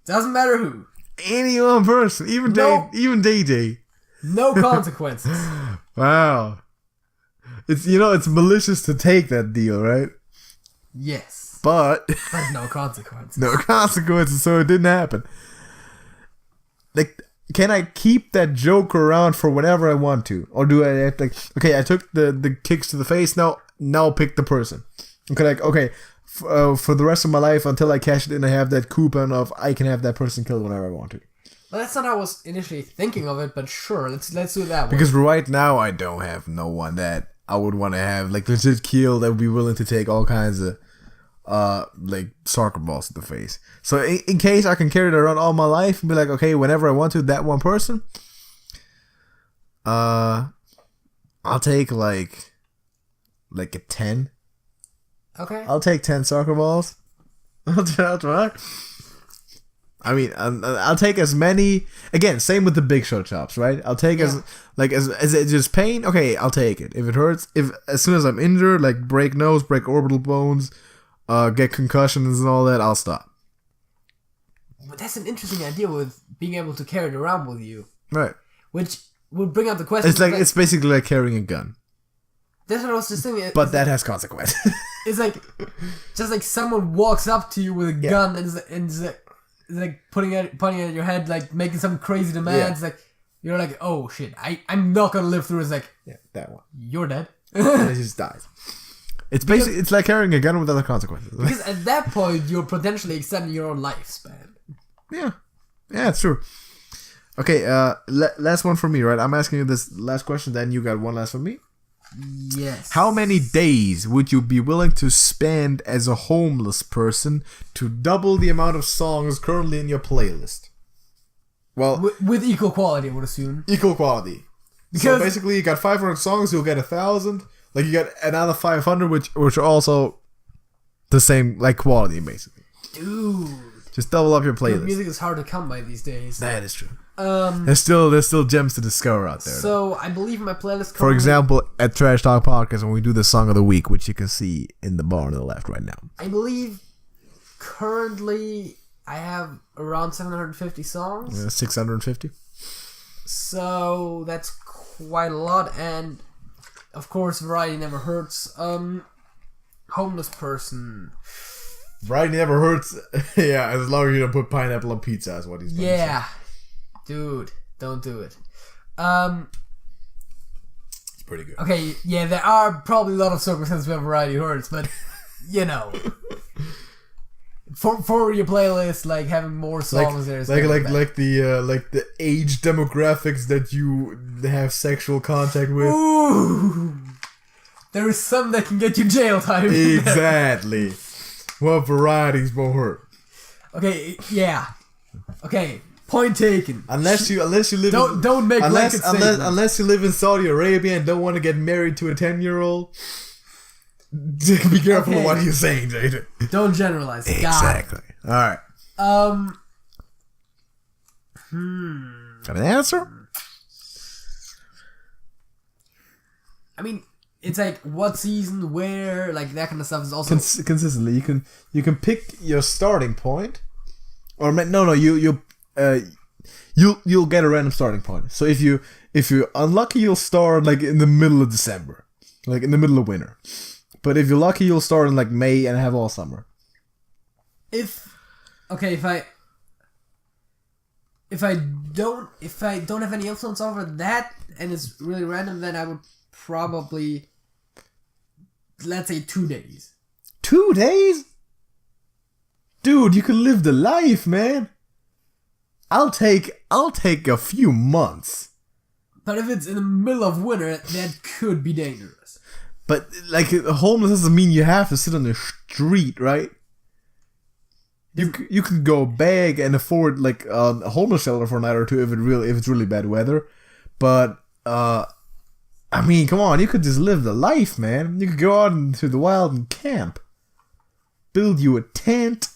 Doesn't matter who. Any one person. Even DJ. No consequences. Wow. It's malicious to take that deal, right? Yes. But no consequences. No consequences, so it didn't happen. Like, can I keep that joke around for whenever I want to? Or do I have to, okay, I took the kicks to the face, now pick the person. Okay, for the rest of my life until I cash it in, I have that coupon of I can have that person killed whenever I want to. Well, that's not how I was initially thinking of it, but sure, let's do it that way. Because right now I don't have no one that I would want to have like legit kill that would be willing to take all kinds of like soccer balls to the face. So in case I can carry it around all my life and be like, okay, whenever I want to, that one person, I'll take like a 10. Okay. I'll take 10 soccer balls. I'll try. I mean, I'll take as many. Again, same with the big show chops, right? I'll take as it just pain. Okay, I'll take it. If it hurts, as soon as I'm injured, like break nose, break orbital bones, get concussions and all that, I'll stop. But that's an interesting idea with being able to carry it around with you, right? Which would bring up the question. It's basically like carrying a gun. That's what I was just thinking. But that has consequences. It's like just like someone walks up to you with a gun and is like pointing at your head, like making some crazy demands. Like you're like, oh shit, I'm not gonna live through. It's like that one. You're dead. And it just dies. It's basically it's like carrying a gun with other consequences. Because at that point you're potentially extending your own lifespan. Yeah, it's true. Okay, last one from me, right? I'm asking you this last question, then you got one last from me. Yes. How many days would you be willing to spend as a homeless person to double the amount of songs currently in your playlist? Well, with equal quality, I would assume. Equal quality. Because so basically, you got 500 songs, you'll get 1,000. Like you got another 500, which are also the same like quality, basically. Dude, just double up your playlist. Dude, music is hard to come by these days. That is true. There's still gems to discover out there. So though. I believe my playlist. For example, at Trash Talk Podcast, when we do the song of the week, which you can see in the bar on the left right now. I believe currently I have around 750 songs. 650. So that's quite a lot, and of course, variety never hurts. Homeless person. Variety never hurts. Yeah, as long as you don't put pineapple on pizza, is what he's. Yeah. Dude, don't do it. It's pretty good. Okay, yeah, there are probably a lot of circumstances where variety hurts, but you know. for your playlist, like having more songs there. Like the age demographics that you have sexual contact with. Ooh, there is some that can get you jail time. Exactly. What varieties will hurt? Okay, yeah. Okay, point taken. Unless you live don't make blanket statements. Unless you live in Saudi Arabia and don't want to get married to a 10-year-old. Be careful what you're saying, JJ. Don't generalize. Exactly. All right. Got an answer? I mean, it's like what season, where, like that kind of stuff is also consistently. You can pick your starting point, or you'll get a random starting point. So if you're unlucky, you'll start like in the middle of December, like in the middle of winter. But if you're lucky, you'll start in like May and have all summer. If I don't have any influence over that and it's really random, then I would probably, let's say, 2 days. 2 days? Dude, you can live the life, man. I'll take a few months. But if it's in the middle of winter, that could be dangerous. But like homeless doesn't mean you have to sit on the street, right? You could go beg and afford like a homeless shelter for a night or two if it's really bad weather. But I mean, come on, you could just live the life, man. You could go out into the wild and camp, build you a tent,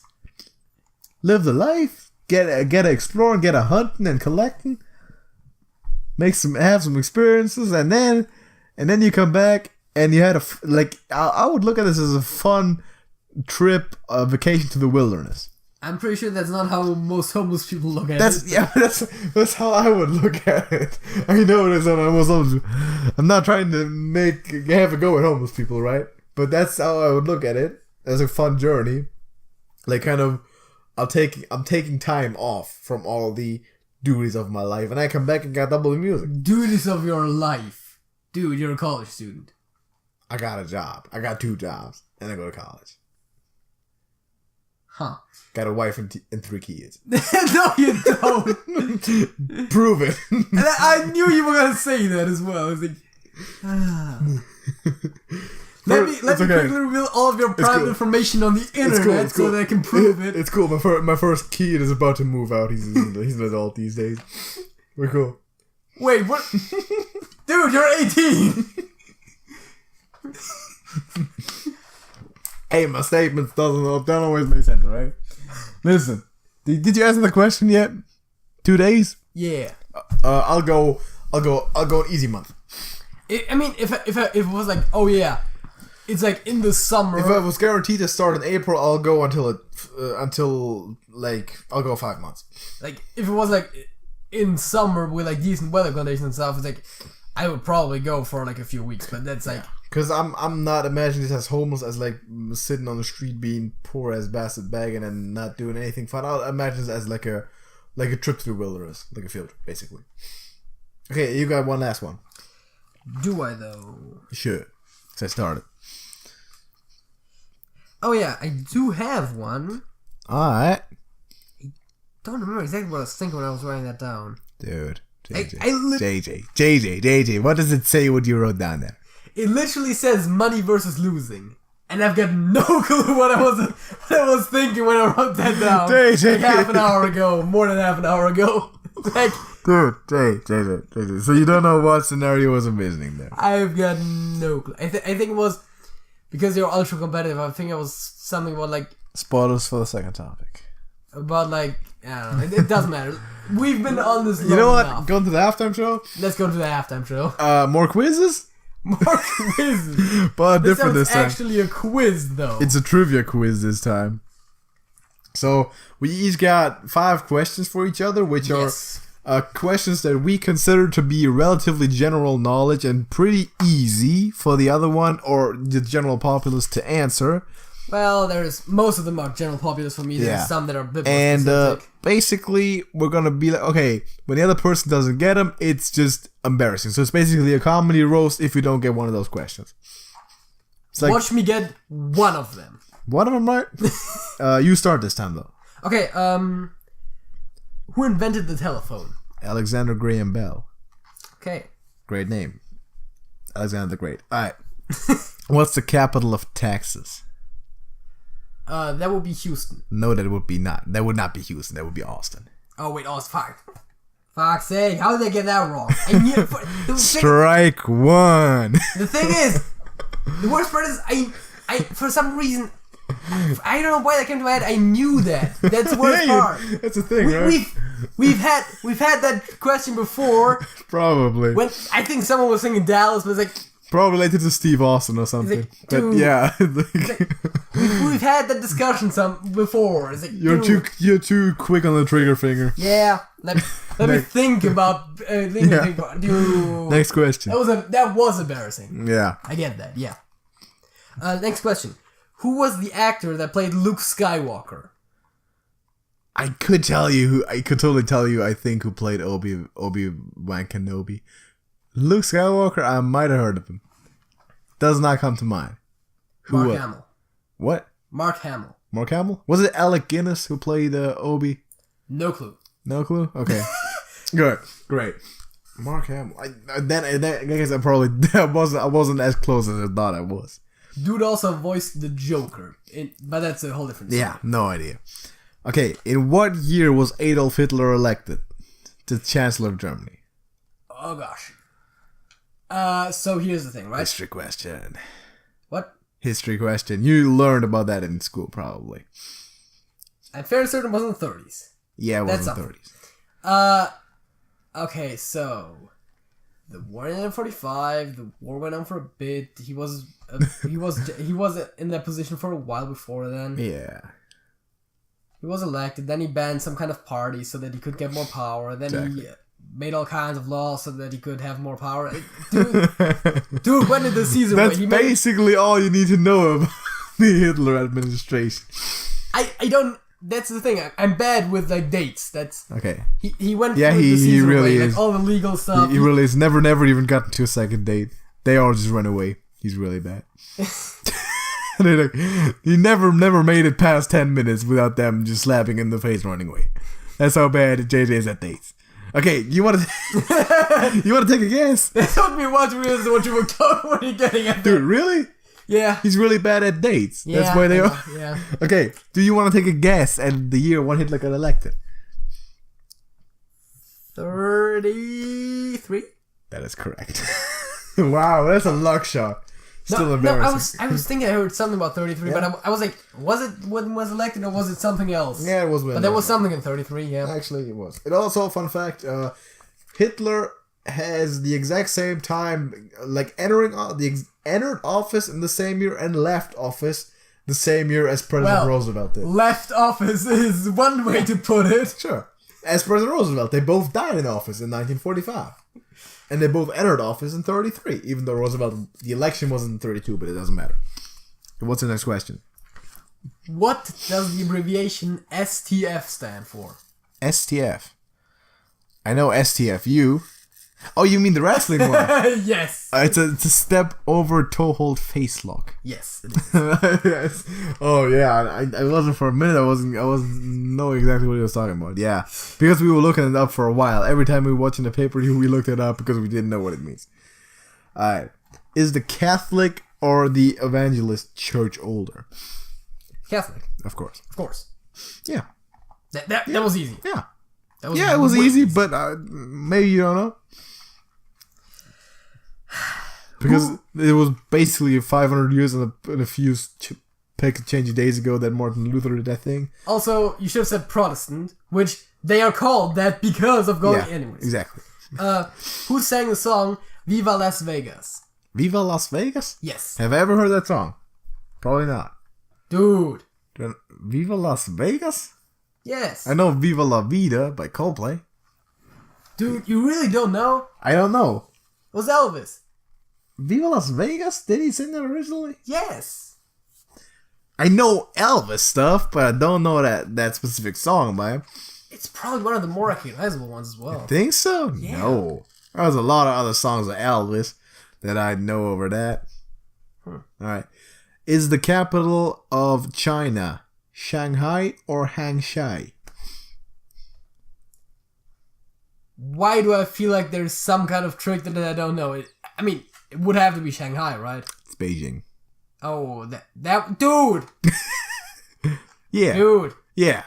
live the life, get a exploring, get a hunting and collecting, have some experiences, and then you come back. And you had I would look at this as a fun trip, a vacation to the wilderness. I'm pretty sure that's not how most homeless people look at it. Yeah, that's how I would look at it. I know it is on almost homeless. I'm not trying to have a go at homeless people, right? But that's how I would look at it, as a fun journey. Like kind of, I'm taking time off from all the duties of my life, and I come back and got double the music. Duties of your life, dude. You're a college student. I got a job. I got 2 jobs, and I go to college. Huh. Got a wife and 3 kids. No, you don't. Prove it. And I knew you were gonna say that as well. I was like, let me quickly reveal all of your private information on the internet so that I can prove it. It's cool. My first kid is about to move out. He's an adult these days. We're cool. Wait, what? Dude, you're 18. Hey, my statements don't always make sense, right? Listen, did you answer the question yet? 2 days? Yeah. I'll go an easy month. I mean, if it was like, oh yeah, it's like in the summer. If I was guaranteed to start in April, I'll go until like I'll go 5 months. Like if it was like in summer with like decent weather conditions and stuff, it's like I would probably go for like a few weeks, but that's like. Because I'm not imagining this as homeless as like sitting on the street being poor as bastard begging and not doing anything fun. I'll imagine this as like a trip to the wilderness, like a field trip, basically. Okay, you got one last one. Do I though? Sure. So I started. Oh yeah, I do have one. Alright. I don't remember exactly what I was thinking when I was writing that down. Dude. JJ, what does it say what you wrote down there? It literally says money versus losing. And I've got no clue what I was thinking when I wrote that down. JJ. Like half an hour ago. More than half an hour ago. Like, dude, JJ. So you don't know what scenario was envisioning there. I've got no clue. I think it was because you're ultra competitive. I think it was something about like spoilers for the second topic. About like I don't know. It doesn't matter. We've been on this long You know what? enough. Going to the halftime show? Let's go to the halftime show. More quizzes? More quizzes. But different this time. It's actually a quiz though. It's a trivia quiz this time. So we each got 5 questions for each other, which are questions that we consider to be relatively general knowledge and pretty easy for the other one or the general populace to answer. Well, most of them are general populace for me. There's some that are a bit more specific. Basically, we're gonna be like, okay, when the other person doesn't get them, it's just embarrassing. So it's basically a comedy roast if you don't get one of those questions. It's like, watch me get one of them. One of them right. You start this time though. Okay. Who invented the telephone? Alexander Graham Bell. Okay. Great name. Alexander the Great. Alright. What's the capital of Texas? That would be Houston. No, that would be not. That would not be Houston. That would be Austin. Oh wait, fuck. Fuck's sake, how did they get that wrong? I knew, Strike one. The thing is, the worst part is, I for some reason, I don't know why that came to my head. I knew that. That's the worst part. That's the thing, right? We've had that question before. Probably. When I think someone was singing Dallas, but it's like probably related to Steve Austin or something. Like, but yeah, we've had that discussion before. It's like, you're too quick on the trigger finger. Yeah. Let me think about. Dude. Next question. That was embarrassing. Yeah. I get that. Yeah. Next question. Who was the actor that played Luke Skywalker? I could totally tell you. I think who played Obi-Wan Kenobi. Luke Skywalker. I might have heard of him. Does not come to mind. Mark Hamill. What? Mark Hamill. Mark Hamill? Was it Alec Guinness who played Obi? No clue. No clue. Okay. Good. Great. Mark Hamill. I guess I wasn't as close as I thought I was. Dude also voiced the Joker, but that's a whole different story. Yeah, no idea. Okay, in what year was Adolf Hitler elected to Chancellor of Germany? Oh gosh. So here's the thing, right? History question. What? History question. You learned about that in school, probably. I'm fairly certain it was in the 30s. Yeah, it was in the 30s. Okay, so the war in 1945. The war went on for a bit. He was in that position for a while before then. Yeah. He was elected. Then he banned some kind of party so that he could get more power. Then he made all kinds of laws so that he could have more power. Dude, when did the Caesar? That's basically all you need to know about the Hitler administration. I don't. That's the thing. I'm bad with like dates. That's okay. He went. Yeah, through the Caesar he really way, is. like all the legal stuff. He really is. Never even got to a second date. They all just run away. He's really bad. He never made it past 10 minutes without them just slapping in the face and running away. That's how bad JJ is at dates. Okay, you want to take a guess? That took me a while to realize what you were getting at. Dude, really? Yeah. He's really bad at dates. Yeah, that's why they are. Yeah. Okay, do you want to take a guess at the year when Hitler got elected? 33? That is correct. Wow, that's a luck shot. Still embarrassing. No, I was thinking I heard something about 33, but I was like, was it when was elected or was it something else? Yeah, it was when. But there was something in 33, yeah. Actually, it was. It also, fun fact, Hitler has the exact same time, like entered office in the same year and left office the same year as President Roosevelt did. Left office is one way to put it. Sure. As President Roosevelt, they both died in office in 1945. And they both entered office in 33, even though Roosevelt, the election was in 32, but it doesn't matter. What's the next question? What does the abbreviation STF stand for? STF. I know STFU. Oh, you mean the wrestling one? Yes. It's a step over toe hold face lock. Yes. It is. Yes. Oh yeah, I wasn't for a minute. I wasn't knowing exactly what he was talking about. Yeah, because we were looking it up for a while. Every time we were watching the pay-per-view, we looked it up because we didn't know what it means. All right, is the Catholic or the Evangelist Church older? Catholic. Of course. Of course. Yeah. That was easy. Yeah. That was it was easy, but maybe you don't know. Because it was basically 500 years and a few change days ago that Martin Luther did that thing. Also, you should have said Protestant, which they are called that because of going... Yeah, anyways. Exactly. Who sang the song Viva Las Vegas? Viva Las Vegas? Yes. Have I ever heard that song? Probably not. Dude. Viva Las Vegas? Yes. I know Viva La Vida by Coldplay. Dude, you really don't know? I don't know. It was Elvis. Viva Las Vegas? Did he sing that originally? Yes. I know Elvis stuff, but I don't know that specific song by him. It's probably one of the more recognizable ones as well. Think so? Yeah. No. There's a lot of other songs of Elvis that I know over that. Alright. Is the capital of China Shanghai or Hangzhou? Why do I feel like there's some kind of trick that I don't know? I mean, it would have to be Shanghai, right? It's Beijing. Oh, that dude. Yeah. Dude. Yeah.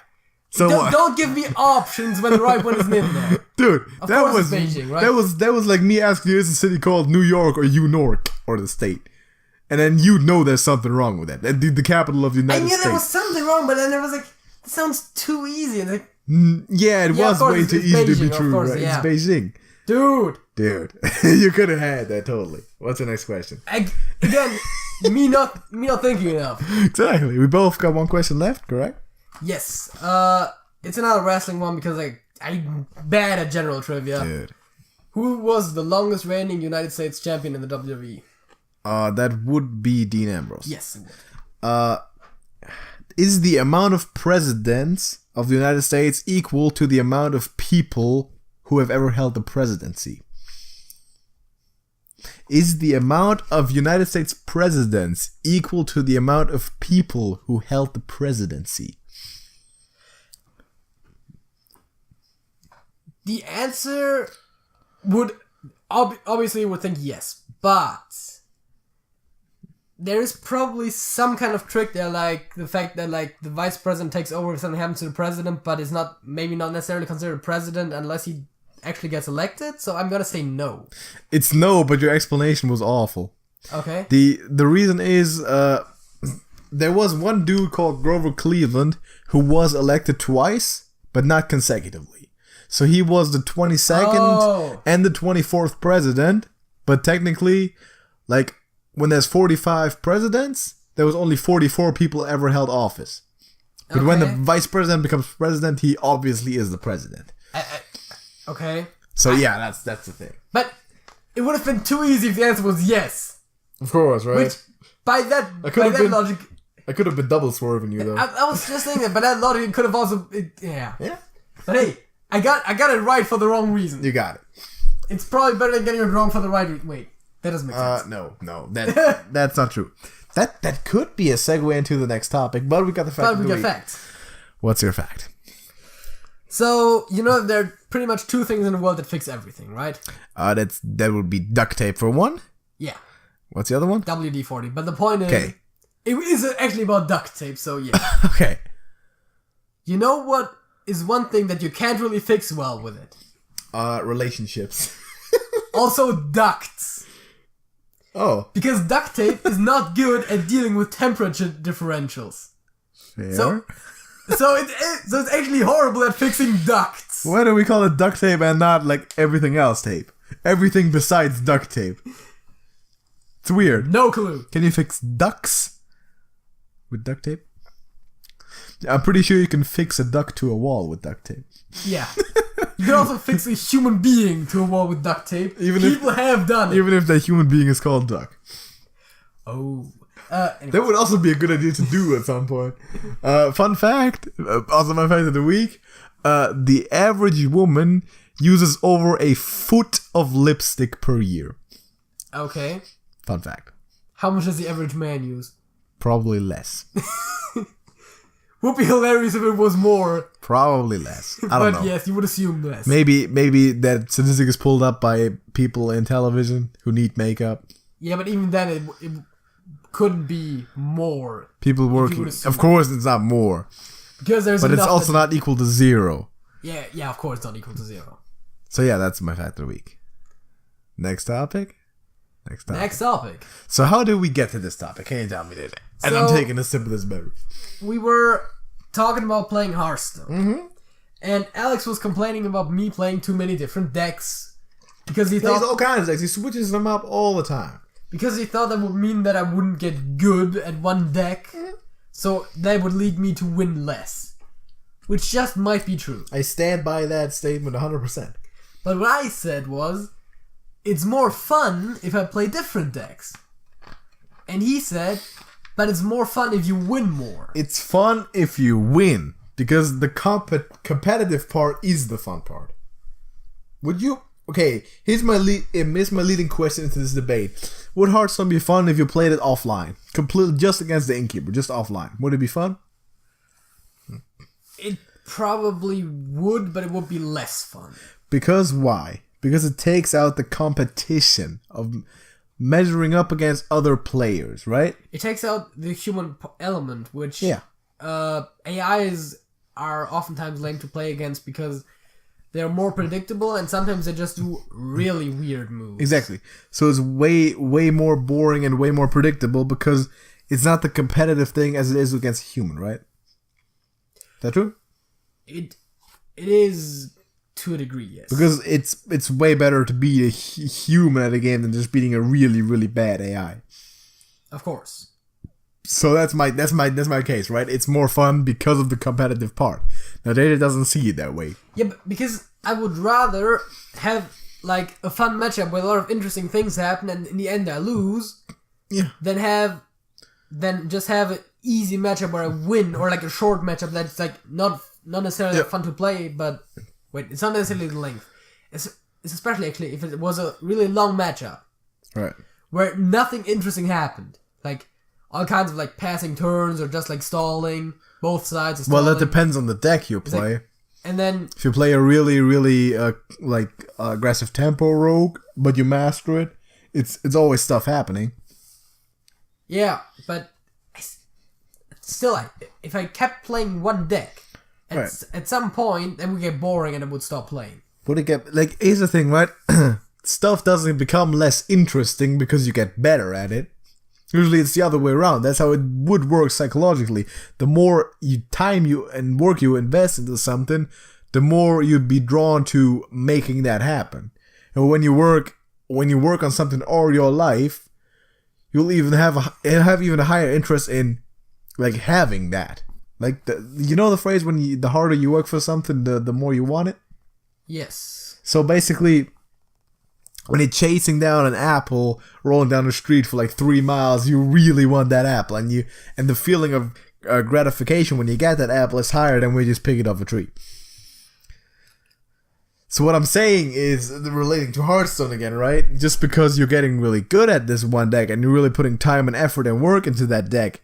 So don't give me options when the right one isn't in there. Dude, Of that course was it's Beijing, right? that was like me asking you, is a city called New York or York or the state? And then you know there's something wrong with that. The capital of the United States. I knew there was something wrong, but then I was like, it sounds too easy. And like, yeah, it was way too easy to be true. Course, right? yeah. It's Beijing. Dude. You could have had that totally. What's the next question? Again, me not thinking enough. Exactly. We both got one question left, correct? Yes. It's another wrestling one because I'm bad at general trivia. Dude. Who was the longest reigning United States champion in the WWE? That would be Dean Ambrose. Yes, it would. Is the amount of presidents of the United States equal to the amount of people who have ever held the presidency? Is the amount of United States presidents equal to the amount of people who held the presidency? The answer would obviously would think yes, but there is probably some kind of trick there, like the fact that like the vice president takes over if something happens to the president, but is not necessarily considered president unless he actually gets elected. So I'm gonna say no. It's no, but your explanation was awful. Okay. The reason is there was one dude called Grover Cleveland who was elected twice, but not consecutively. So he was the 22nd and the 24th president, but technically, like, when there's 45 presidents, there was only 44 people ever held office. But when the vice president becomes president, he obviously is the president. Okay. So yeah, that's the thing. But it would have been too easy if the answer was yes. Of course, right? Which, by that logic... I could have been double swerving you, though. I was just thinking that, but that logic could have also... Yeah. But hey, I got it right for the wrong reason. You got it. It's probably better than getting it wrong for the right reason. Wait, that doesn't make sense. No, that's not true. That could be a segue into the next topic, but we got the fact. But we got facts. What's your fact? So, you know, there are pretty much two things in the world that fix everything, right? That would be duct tape for one. Yeah. What's the other one? WD-40. But the point is, it is actually about duct tape, so yeah. Okay. You know what is one thing that you can't really fix well with it? Relationships. Also ducts. Oh. Because duct tape is not good at dealing with temperature differentials. Fair. So it's actually horrible at fixing ducts. Why do we call it duct tape and not like everything else tape? Everything besides duct tape. It's weird. No clue. Can you fix ducks with duct tape? I'm pretty sure you can fix a duck to a wall with duct tape. Yeah. You can also fix a human being to a wall with duct tape. People have done it. Even if that human being is called Duck. Oh. That would also be a good idea to do at some point. Fun fact, also my fact of the week, the average woman uses over a foot of lipstick per year. Okay. Fun fact. How much does the average man use? Probably less. Would be hilarious if it was more. Probably less. I don't know. But yes, you would assume less. Maybe that statistic is pulled up by people in television who need makeup. Yeah, but even then it couldn't be more. People working. Of course it's not more. Because there's But it's also not equal to 0. Yeah, of course it's not equal to 0. So yeah, that's my fact of the week. Next topic. So how did we get to this topic? Can you tell me that? And I'm taking a sip of this beverage. We were talking about playing Hearthstone. Mm-hmm. And Alex was complaining about me playing too many different decks. Because he plays thought... all kinds of decks. He switches them up all the time. Because he thought that would mean that I wouldn't get good at one deck. Mm-hmm. So that would lead me to win less. Which just might be true. I stand by that statement 100%. But what I said was... It's more fun if I play different decks. And he said, but it's more fun if you win more. It's fun if you win. Because the competitive part is the fun part. Would you... Okay, here's my leading question into this debate. Would Hearthstone be fun if you played it offline? Completely just against the innkeeper, just offline. Would it be fun? It probably would, but it would be less fun. Because why? Because it takes out the competition of measuring up against other players, right? It takes out the human element, which Yeah. AIs are oftentimes lame to play against because they're more predictable and sometimes they just do really weird moves. Exactly. So it's way more boring and way more predictable because it's not the competitive thing as it is against a human, right? Is that true? It is to a degree, yes. Because it's way better to beat a human at a game than just beating a really bad AI. Of course. So that's my case, right? It's more fun because of the competitive part. Now Data doesn't see it that way. Yeah, but because I would rather have like a fun matchup where a lot of interesting things happen and in the end I lose. Yeah. Than just have an easy matchup where I win, or like a short matchup that's like not necessarily fun to play, but wait, it's not necessarily the length. It's especially actually if it was a really long matchup. Right. Where nothing interesting happened. Like all kinds of like passing turns or just like stalling. Both sides are stalling. Well, that depends on the deck you play. Like, and then if you play a really aggressive tempo rogue, but you master it, it's always stuff happening. Yeah, but still, if I kept playing one deck, at some point, then we get boring and I would stop playing. Would it get like? Here's the thing, right? Stuff doesn't become less interesting because you get better at it. Usually, it's the other way around. That's how it would work psychologically. The more time and work you invest into something, the more you'd be drawn to making that happen. And when you work on something all your life, you'll even have even a higher interest in like having that. Like the phrase when the harder you work for something, the more you want it. Yes. So basically, when you're chasing down an apple, rolling down the street for like 3 miles, you really want that apple, and the feeling of gratification when you get that apple is higher than when you just pick it off a tree. So what I'm saying is, relating to Hearthstone again, right? Just because you're getting really good at this one deck and you're really putting time and effort and work into that deck,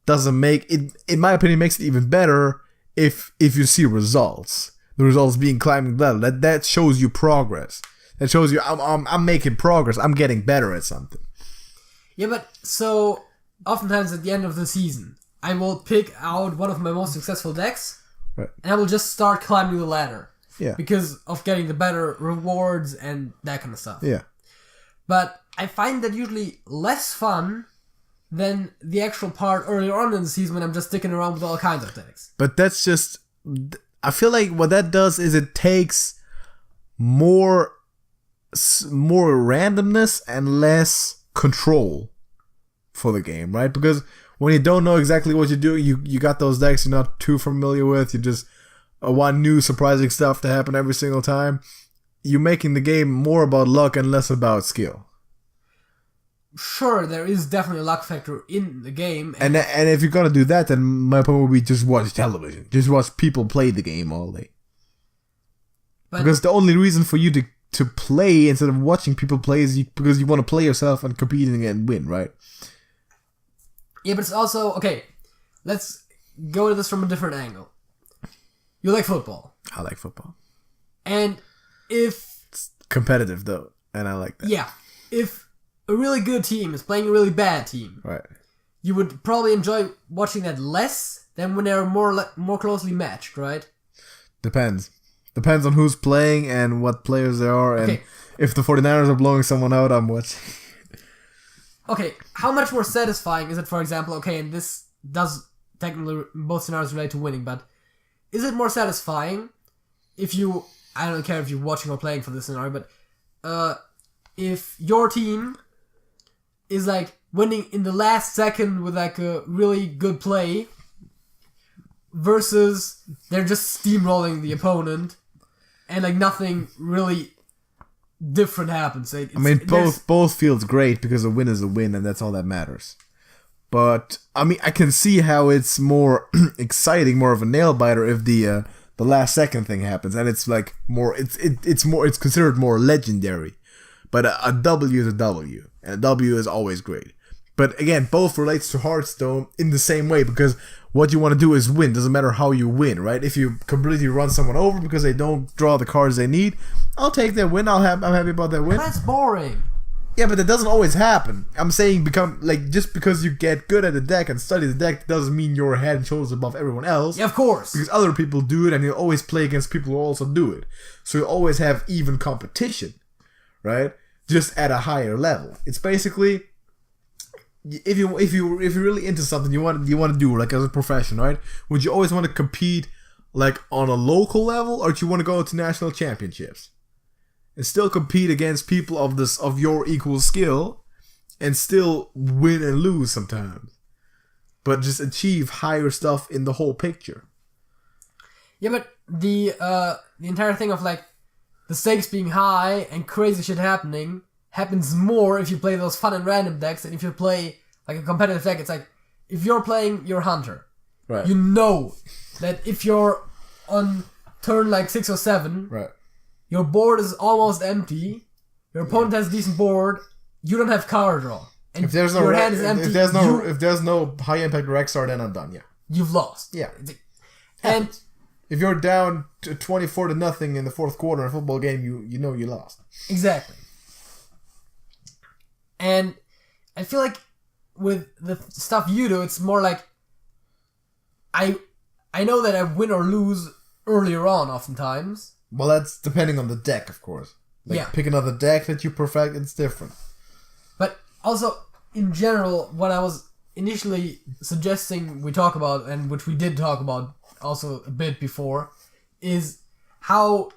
doesn't make it, in my opinion, makes it even better if you see results. The results being climbing the level. That shows you progress. That shows you I'm making progress. I'm getting better at something. Yeah, but so oftentimes at the end of the season, I will pick out one of my most successful decks, right, and I will just start climbing the ladder. Yeah. Because of getting the better rewards and that kind of stuff. Yeah. But I find that usually less fun than the actual part earlier on in the season when I'm just sticking around with all kinds of decks. But that's just... I feel like what that does is it takes more randomness and less control for the game, right? Because when you don't know exactly what you do, you got those decks you're not too familiar with, you just... want new surprising stuff to happen every single time. You're making the game more about luck and less about skill. Sure, there is definitely a luck factor in the game. And if you're gonna do that, then my point would be just watch television. Just watch people play the game all day. Because the only reason for you to play instead of watching people play is because you want to play yourself and compete and win, right? Yeah, but it's also... Okay, let's go at this from a different angle. You like football. I like football. And if... It's competitive, though, and I like that. Yeah. If a really good team is playing a really bad team, right, you would probably enjoy watching that less than when they're more closely matched, right? Depends. Depends on who's playing and what players there are, and if the 49ers are blowing someone out, I'm watching. Okay, how much more satisfying is it, for example, and this does technically both scenarios relate to winning, but is it more satisfying if you... I don't care if you're watching or playing for this scenario, but if your team is like winning in the last second with like a really good play versus they're just steamrolling the opponent and like nothing really different happens. Both feels great because a win is a win and that's all that matters. But I mean, I can see how it's more exciting, more of a nail biter if the last second thing happens, and it's like more. It's considered more legendary, But a W is a W, and a W is always great. But again, both relates to Hearthstone in the same way, because what you want to do is win. Doesn't matter how you win, right? If you completely run someone over because they don't draw the cards they need, I'll take that win. I'm happy about that win. That's boring. Yeah, but that doesn't always happen. I'm saying just because you get good at the deck and study the deck doesn't mean you're head and shoulders above everyone else. Yeah, of course. Because other people do it, and you always play against people who also do it. So you always have even competition, right? Just at a higher level. It's basically, if you're really into something you want to do, like as a profession, right? Would you always want to compete like on a local level, or do you want to go to national championships and still compete against people of your equal skill and still win and lose sometimes, but just achieve higher stuff in the whole picture? Yeah, but the entire thing of like the stakes being high and crazy shit happening happens more if you play those fun and random decks than if you play like a competitive deck. It's like, if you're playing your hunter, right, you know that if you're on turn like 6 or 7, right, your board is almost empty, your opponent has a decent board, you don't have card draw, and if there's no your hand is empty, if there's no high impact Rexar, then I'm done. Yeah, you've lost. Yeah, and if you're down to 24-0 in the fourth quarter in a football game, you know you lost. Exactly. And I feel like with the stuff you do, it's more like I know that I win or lose earlier on oftentimes. Well, that's depending on the deck, of course. Like, yeah. Pick another deck that you perfect, it's different. But also, in general, what I was initially suggesting we talk about, and which we did talk about also a bit before, is how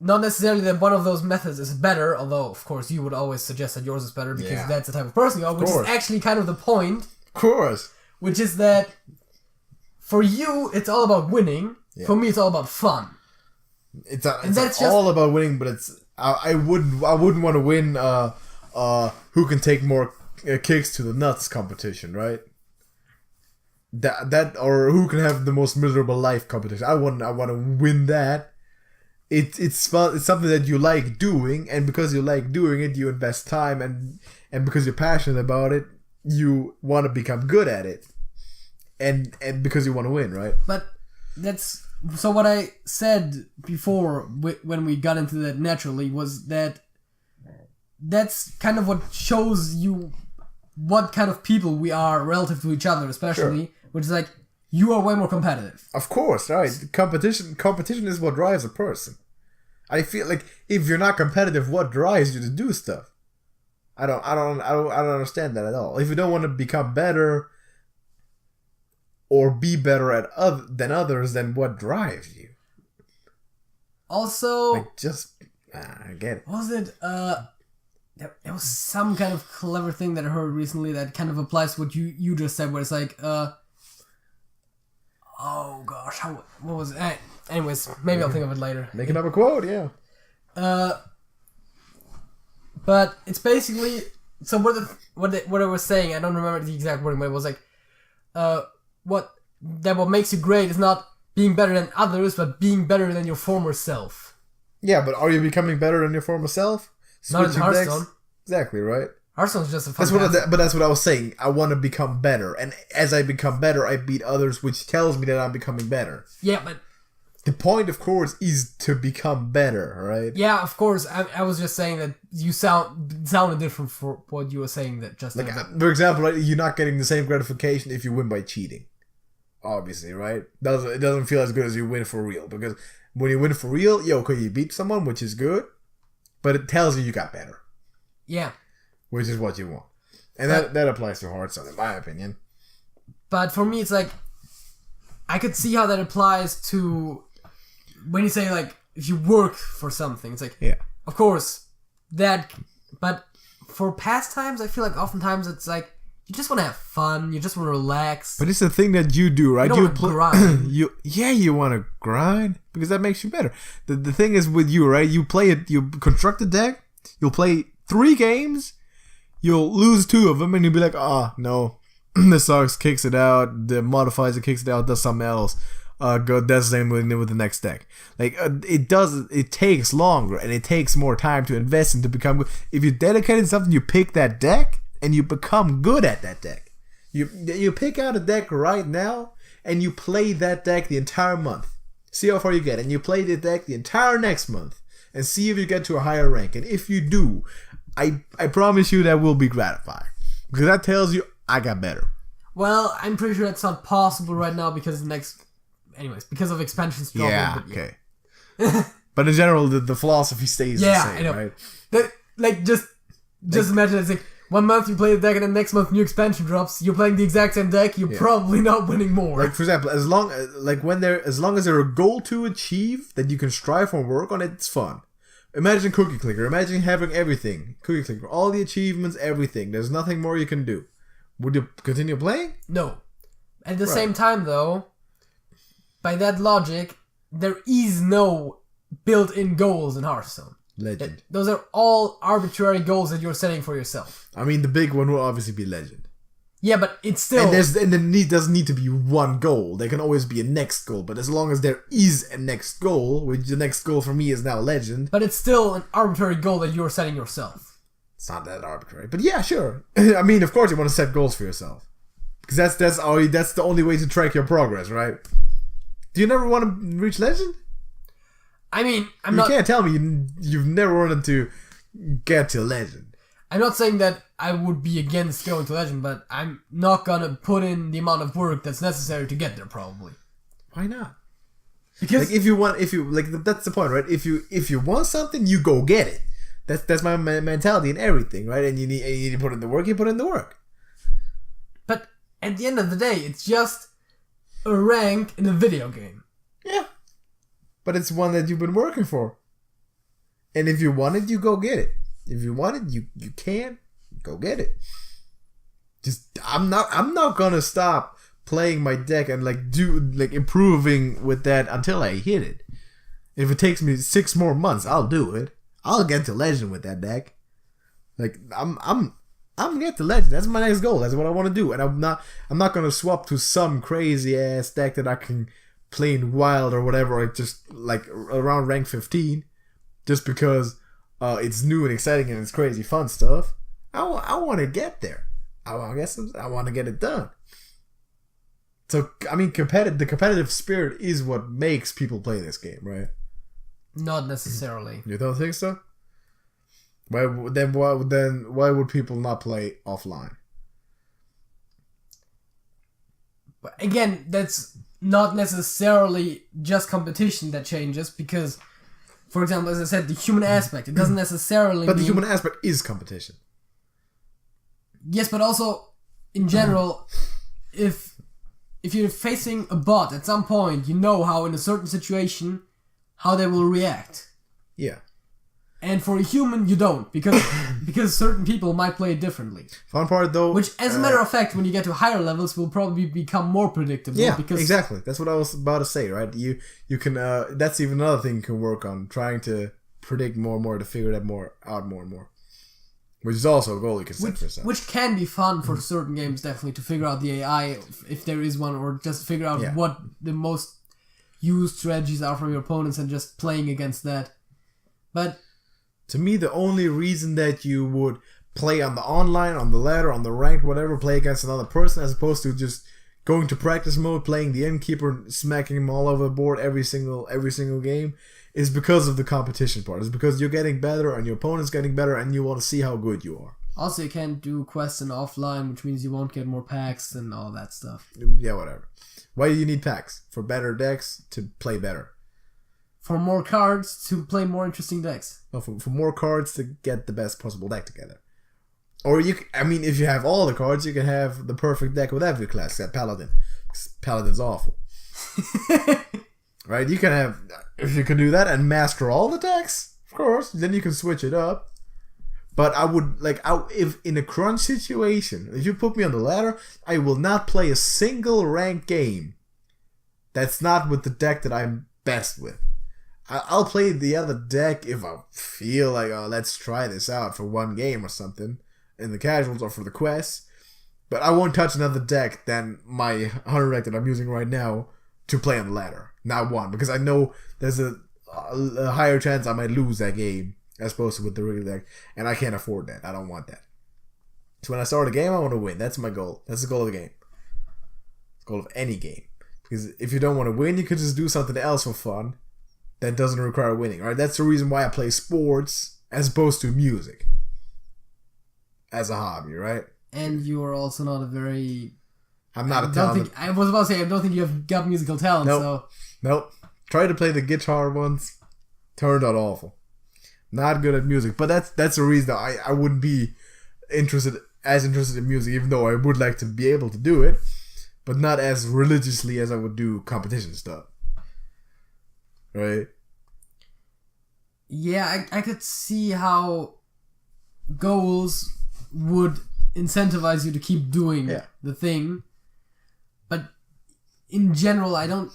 not necessarily that one of those methods is better, although, of course, you would always suggest that yours is better because that's the type of person you are, which is actually kind of the point. Of course. Which is that for you, it's all about winning. Yeah. For me, it's all about fun. It's all about winning, but it's I wouldn't want to win who can take more kicks to the nuts competition, right? That or who can have the most miserable life competition. I want to win that. It's fun. It's something that you like doing, and because you like doing it, you invest time, and because you're passionate about it, you want to become good at it, and because you want to win, right? But that's so. What I said before when we got into that naturally was that that's kind of what shows you what kind of people we are relative to each other, especially, sure. Which is like, you are way more competitive. Of course, right? Competition is what drives a person. I feel like if you're not competitive, what drives you to do stuff? I don't understand that at all. If you don't want to become better or be better than others, then what drives you? Also, like I get it. Was it there was some kind of clever thing that I heard recently that kind of applies to what you just said, where it's like oh gosh, what was it? Anyways, maybe I'll think of it later. Making up a quote, yeah. But it's basically, so what I was saying, I don't remember the exact wording, but it was like, what makes you great is not being better than others, but being better than your former self. Yeah, but are you becoming better than your former self? Not in Hearthstone. Exactly, right? Hearthstone's just a fun but that's what I was saying. I want to become better. And as I become better, I beat others, which tells me that I'm becoming better. Yeah, but the point, of course, is to become better, right? Yeah, of course. I was just saying that you sounded different for what you were saying that just like, for example, right, you're not getting the same gratification if you win by cheating. Obviously, right? It doesn't feel as good as you win for real. Because when you win for real, you beat someone, which is good. But it tells you got better. Yeah. Which is what you want. And that applies to Hearthstone, in my opinion. But for me, it's like, I could see how that applies to when you say, like, if you work for something. It's like, yeah, of course, but for pastimes, I feel like oftentimes it's like, you just want to have fun, you just want to relax. But it's the thing that you do, right? You want to grind. You want to grind because that makes you better. The thing is with you, right? You play it, you construct a deck, you'll play 3 games, you'll lose 2 of them, and you'll be like, no, this sucks, kicks it out, the modifies it, kicks it out, does something else. go the same with the next deck. Like it takes longer and it takes more time to invest and to become good. If you dedicate to something, you pick that deck and you become good at that deck. You pick out a deck right now and you play that deck the entire month. See how far you get, and you play the deck the entire next month and see if you get to a higher rank. And if you do, I promise you that will be gratifying, because that tells you I got better. Well, I'm pretty sure that's not possible right now because because of expansion struggle. Yeah, okay. But in general, the philosophy stays the same, I know. Right? Just imagine it's like 1 month you play the deck and then next month new expansion drops. You're playing the exact same deck. You're probably not winning more. Like for example, as long as there's a goal to achieve that you can strive for and work on it, it's fun. Imagine Cookie Clicker. Imagine having everything. Cookie Clicker, all the achievements, everything. There's nothing more you can do. Would you continue playing? No. At the same time, though, by that logic, there is no built-in goals in Hearthstone. Legend. Those are all arbitrary goals that you're setting for yourself. I mean, the big one will obviously be Legend. Yeah, but it's still... And there doesn't need to be one goal. There can always be a next goal. But as long as there is a next goal, which the next goal for me is now Legend... But it's still an arbitrary goal that you're setting yourself. It's not that arbitrary. But yeah, sure. I mean, of course you want to set goals for yourself. Because that's the only way to track your progress, right? Do you never want to reach Legend? I mean, you can't tell me you've never wanted to get to Legend. I'm not saying that I would be against going to Legend, but I'm not gonna put in the amount of work that's necessary to get there, probably. Why not? Because that's the point, right? If you want something, you go get it. That's my mentality in everything, right? And you need to put in the work. You put in the work. But at the end of the day, it's just a rank in a video game. Yeah, but it's one that you've been working for. And if you want it, you go get it. If you want it, you can go get it. Just I'm not gonna stop playing my deck and improving with that until I hit it. If it takes me 6 more months, I'll do it. I'll get to Legend with that deck. I'm get to Legend. That's my next goal. That's what I want to do. And I'm not gonna swap to some crazy ass deck that I can play in Wild or whatever, or just around rank 15, just because it's new and exciting and it's crazy fun stuff. I want to get there. I want to get it done. So I mean, the competitive spirit is what makes people play this game, right? Not necessarily. You don't think so? Why would people not play offline? But again, that's not necessarily just competition that changes, because, for example, as I said, the human aspect, it doesn't necessarily But the human aspect is competition. Yes, but also, in general, if you're facing a bot, at some point, you know how in a certain situation, how they will react. Yeah. And for a human, you don't, because certain people might play it differently. Fun part though, which, as a matter of fact, when you get to higher levels, will probably become more predictable. Yeah, exactly. That's what I was about to say, right? You can. That's even another thing you can work on, trying to predict more and more, to figure that out more and more. Which is also a goal you can set for yourself. Which can be fun for certain games, definitely, to figure out the AI, if there is one, or just figure out what the most used strategies are from your opponents and just playing against that. But to me, the only reason that you would play on the online, on the ladder, on the ranked, whatever, play against another person, as opposed to just going to practice mode, playing the innkeeper, smacking him all over the board every single game, is because of the competition part. It's because you're getting better and your opponent's getting better and you want to see how good you are. Also, you can't do quests in offline, which means you won't get more packs and all that stuff. Yeah, whatever. Why do you need packs? For better decks to play better. For more cards to play more interesting decks. No, for more cards to get the best possible deck together. Or if you have all the cards, you can have the perfect deck with every class except Paladin. Paladin's awful. Right? You can have, if you can do that and master all the decks, of course, then you can switch it up. But I would, if in a crunch situation, if you put me on the ladder, I will not play a single ranked game that's not with the deck that I'm best with. I'll play the other deck if I feel like, let's try this out for one game or something in the casuals or for the quests. But I won't touch another deck than my hunter deck that I'm using right now to play on the ladder, not one, because I know there's a higher chance I might lose that game as opposed to with the regular deck, and I can't afford that. I don't want that. So when I start a game, I want to win. That's my goal. That's the goal of the game. The goal of any game. Because if you don't want to win, you could just do something else for fun that doesn't require winning. Right? That's the reason why I play sports as opposed to music as a hobby, right? And you are also not a very... I'm not a talent. I was about to say, I don't think you have got musical talent, Nope. Tried to play the guitar once. Turned out awful. Not good at music. But that's the reason that I wouldn't be interested in music, even though I would like to be able to do it. But not as religiously as I would do competition stuff. Right? Yeah, I could see how goals would incentivize you to keep doing the thing. But in general, I'm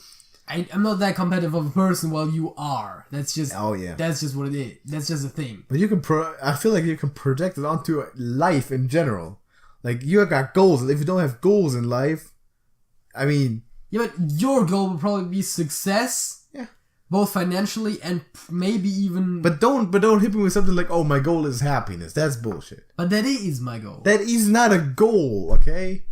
not that competitive of a person while you are. That's just that's just what it is. That's just a thing. But you can I feel like you can project it onto life in general. Like you got goals, and if you don't have goals in life, I mean, yeah, but your goal would probably be success. Yeah. Both financially and maybe even. But don't hit me with something like, "Oh, my goal is happiness." That's bullshit. But that is my goal. That is not a goal, okay?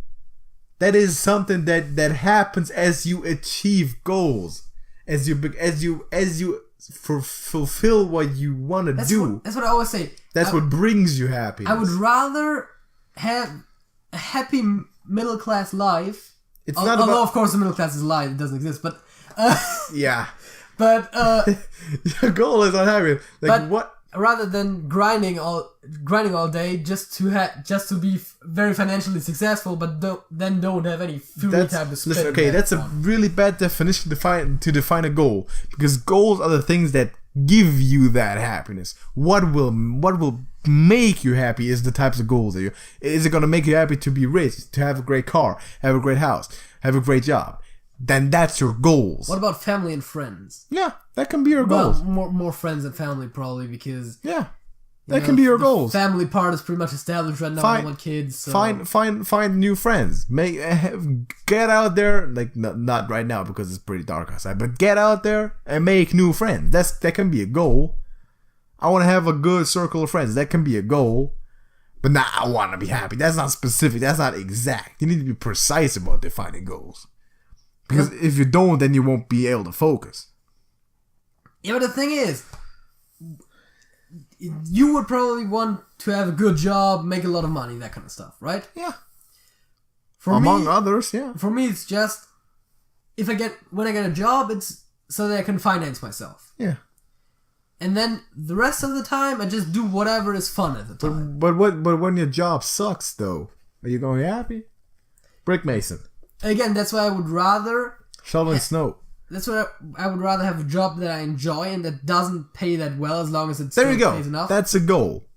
That is something that happens as you achieve goals, as you fulfill what you want to do. That's what I always say. That's what brings you happiness. I would rather have a happy middle class life. It's although of course the middle class is a lie, it doesn't exist. But yeah. But your goal is unhappy. Like what? Rather than grinding all day just to be very financially successful, but don't have any free time to spend. Listen, okay, that's a really bad definition to define a goal, because goals are the things that give you that happiness. What will make you happy is the types of goals that is it going to make you happy to be rich, to have a great car, have a great house, have a great job? Then that's your goals. What about family and friends? Yeah, that can be your goals. More friends than family probably, because that can be your goals. Family part is pretty much established right now. I want kids. So. Find new friends. Get out there, like not right now because it's pretty dark outside, but get out there and make new friends. That can be a goal. I want to have a good circle of friends. That can be a goal. But I want to be happy. That's not specific. That's not exact. You need to be precise about defining goals. Because if you don't, then you won't be able to focus. Yeah, but the thing is, you would probably want to have a good job, make a lot of money, that kind of stuff, right? Yeah. Among others, yeah. For me, it's just when I get a job, it's so that I can finance myself. Yeah. And then the rest of the time, I just do whatever is fun at the time. But when your job sucks, though, are you going to be happy? Brick mason. Again, that's why I would rather... Shoveling snow. That's why I would rather have a job that I enjoy and that doesn't pay that well, as long as it still pays enough. That's a goal.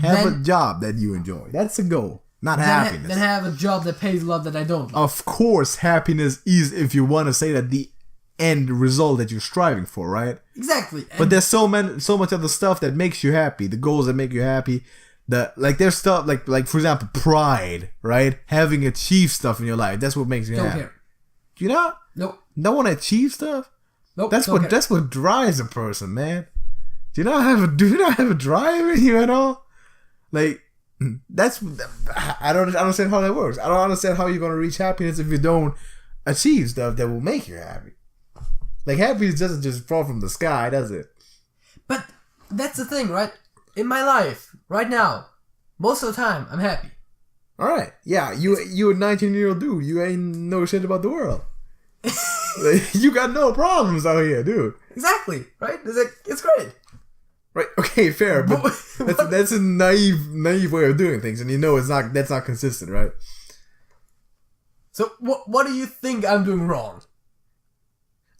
Have a job that you enjoy. That's a goal. Not happiness. Then have a job that pays a lot that I don't like. Of course, happiness is, if you want to say that, the end result that you're striving for, right? Exactly. But there's so much other stuff that makes you happy. The goals that make you happy. There's stuff like for example, pride, right? Having achieved stuff in your life. That's what makes you happy. Don't care. Do you not? Nope. No one achieves stuff? Nope. That's what drives a person, man. Do you not have a drive in you at all? Like I don't understand how that works. I don't understand how you're gonna reach happiness if you don't achieve stuff that will make you happy. Like happiness doesn't just fall from the sky, does it? But that's the thing, right? In my life, right now, most of the time, I'm happy. Alright. Yeah, you a 19-year-old dude. You ain't know shit about the world. You got no problems out here, dude. Exactly, right? It's great. Right, okay, fair, but that's a naive way of doing things, and you know that's not consistent, right? So, what do you think I'm doing wrong?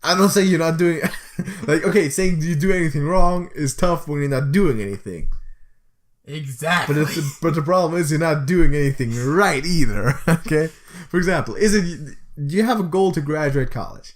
I don't say you're not doing... okay, saying you do anything wrong is tough when you're not doing anything. Exactly. But the problem is you're not doing anything right either, okay? For example, do you have a goal to graduate college?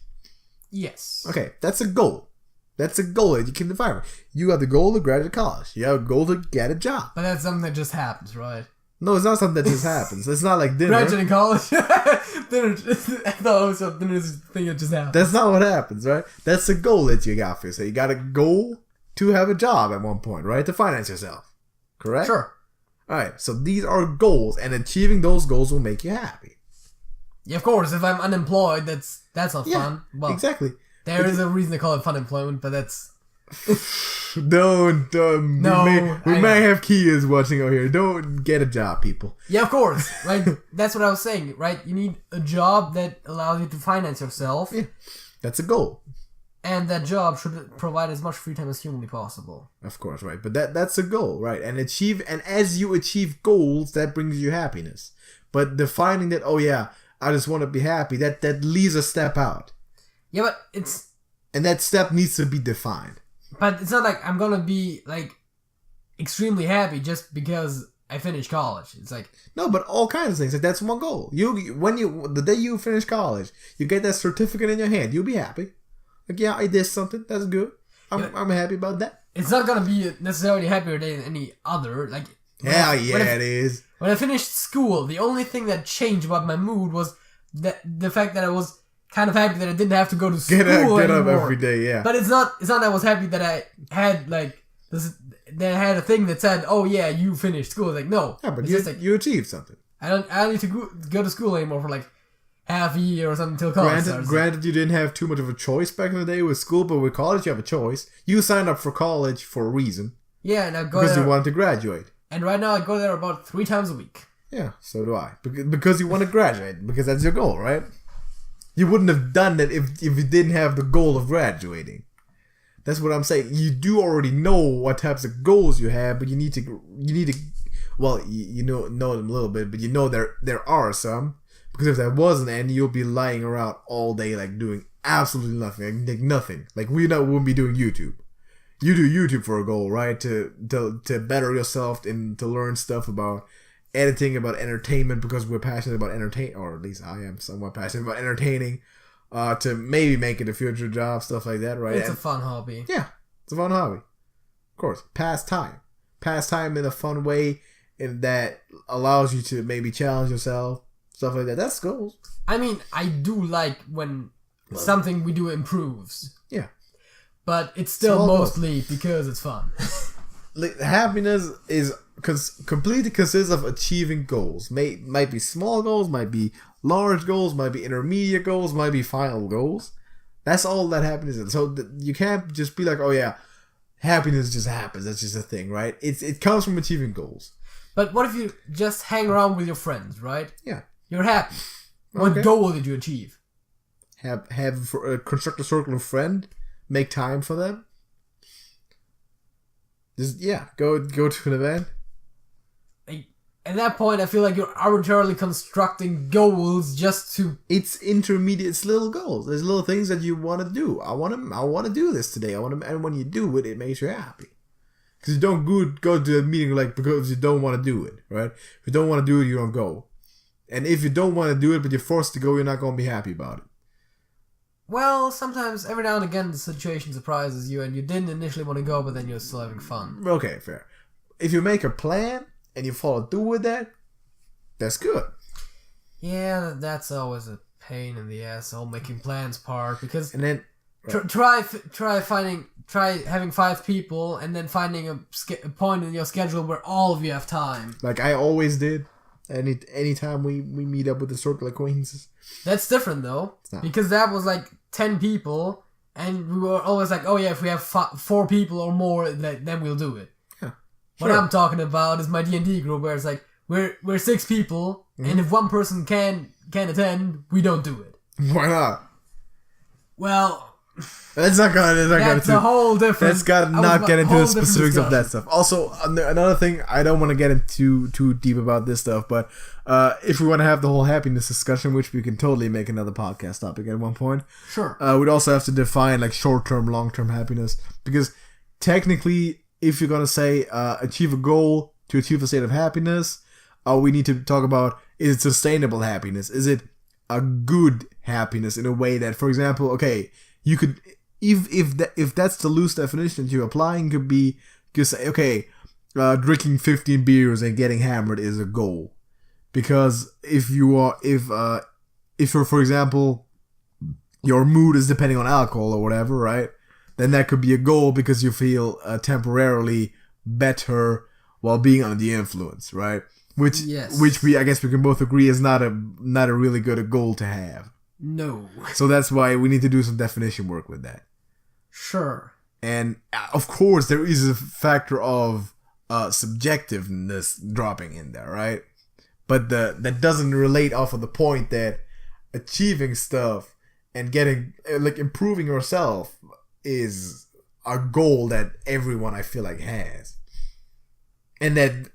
Yes. Okay, that's a goal. That's a goal that you can define. You have the goal to graduate college. You have a goal to get a job. But that's something that just happens, right? No, it's not something that just happens. It's not like dinner. Graduating college. Dinner. I thought it was a dinner thing that just happened. That's not what happens, right? That's the goal that you got for yourself. You got a goal to have a job at one point, right? To finance yourself. Correct? Sure. Alright, so these are goals, and achieving those goals will make you happy. Yeah, of course. If I'm unemployed, that's not fun. Well, exactly. There is a reason they call it fun employment, but that's... Don't. No, we may have kids watching out here. Don't get a job, people. Yeah, of course. Right? That's what I was saying, right? You need a job that allows you to finance yourself. Yeah, that's a goal. And that job should provide as much free time as humanly possible. Of course, right? But that's a goal, right? And as you achieve goals, that brings you happiness. But defining that, oh yeah, I just want to be happy, that leaves a step out. Yeah, but it's... And that step needs to be defined. But it's not like I'm gonna be, like, extremely happy just because I finished college. It's like... No, but all kinds of things. Like, that's one goal. The day you finish college, you get that certificate in your hand, you'll be happy. Like, yeah, I did something. That's good. I'm happy about that. It's not gonna be necessarily happier than any other. Like... It is. When I finished school, the only thing that changed about my mood was the fact that I was kind of happy that I didn't have to go to school anymore. Get up every day, yeah. But it's not that I was happy that I had like this. That I had a thing that said, "Oh yeah, you finished school." It's like no, yeah, but you achieved something. I don't need to go to school anymore for like half a year or something until college starts. Granted, you didn't have too much of a choice back in the day with school, but with college you have a choice. You signed up for college for a reason. Yeah, and I go because there, you wanted to graduate. And right now I go there about 3 times a week. Yeah, so do I. Because you want to graduate, because that's your goal, right? You wouldn't have done that if you didn't have the goal of graduating. That's what I'm saying. You do already know what types of goals you have, but you need to. Well, you know them a little bit, but you know there are some. Because if there wasn't any, you'll be lying around all day, like doing absolutely nothing, like nothing. Like we wouldn't be doing YouTube. You do YouTube for a goal, right? To better yourself and to learn stuff about editing, about entertainment, because we're passionate about entertain, or at least I am somewhat passionate about entertaining. To maybe make it a future job, stuff like that, right? It's a fun hobby. Yeah, it's a fun hobby. Of course, pastime in a fun way, and that allows you to maybe challenge yourself, stuff like that. That's goals. I mean, I do like when something we do improves. Yeah. But it's still mostly because it's fun. Happiness is completely consists of achieving goals. Might be small goals, might be large goals, might be intermediate goals, might be final goals. That's all that happiness is. So you can't just be like, oh yeah, happiness just happens. That's just a thing, right? It comes from achieving goals. But what if you just hang around with your friends, right? Yeah. You're happy. What goal did you achieve? Construct a circle of friends. Make time for them. Just go to an event. At that point, I feel like you're arbitrarily constructing goals just to. It's intermediate. It's little goals. There's little things that you want to do. I want to do this today. And when you do it, it makes you happy. Because you don't go to a meeting because you don't want to do it, right? If you don't want to do it, you don't go. And if you don't want to do it, but you're forced to go, you're not going to be happy about it. Well, sometimes, every now and again, the situation surprises you and you didn't initially want to go, but then you're still having fun. Okay, fair. If you make a plan and you follow through with that, that's good. Yeah, that's always a pain in the ass, the whole making plans part, because... And then... Try having 5 people and then finding a point in your schedule where all of you have time. Like I always did. Anytime we meet up with the circle of acquaintances. That's different though, because that was like 10 people, and we were always like, oh yeah, if we have 4 people or more, then we'll do it. Yeah, sure. What I'm talking about is my D&D group, where it's like we're 6 people, and if one person can attend, we don't do it. Why not? Well. That's a whole different. Let's not get into the specifics of that stuff. Also, another thing, I don't want to get into too deep about this stuff, but if we want to have the whole happiness discussion, which we can totally make another podcast topic at one point. Sure. We'd also have to define like short-term, long-term happiness, because technically, if you're gonna say achieve a goal to achieve a state of happiness, we need to talk about, is it sustainable happiness? Is it a good happiness in a way that, for example, okay. You could, if that's the loose definition that you're applying, could say, okay, drinking 15 beers and getting hammered is a goal. Because if you're, for example, your mood is depending on alcohol or whatever, right? Then that could be a goal because you feel temporarily better while being under the influence, right? Which I guess we can both agree is not a really good goal to have. No. So that's why we need to do some definition work with that. Sure. And of course, there is a factor of subjectiveness dropping in there, right? But that doesn't relate off of the point that achieving stuff and getting improving yourself is a goal that everyone I feel like has, and that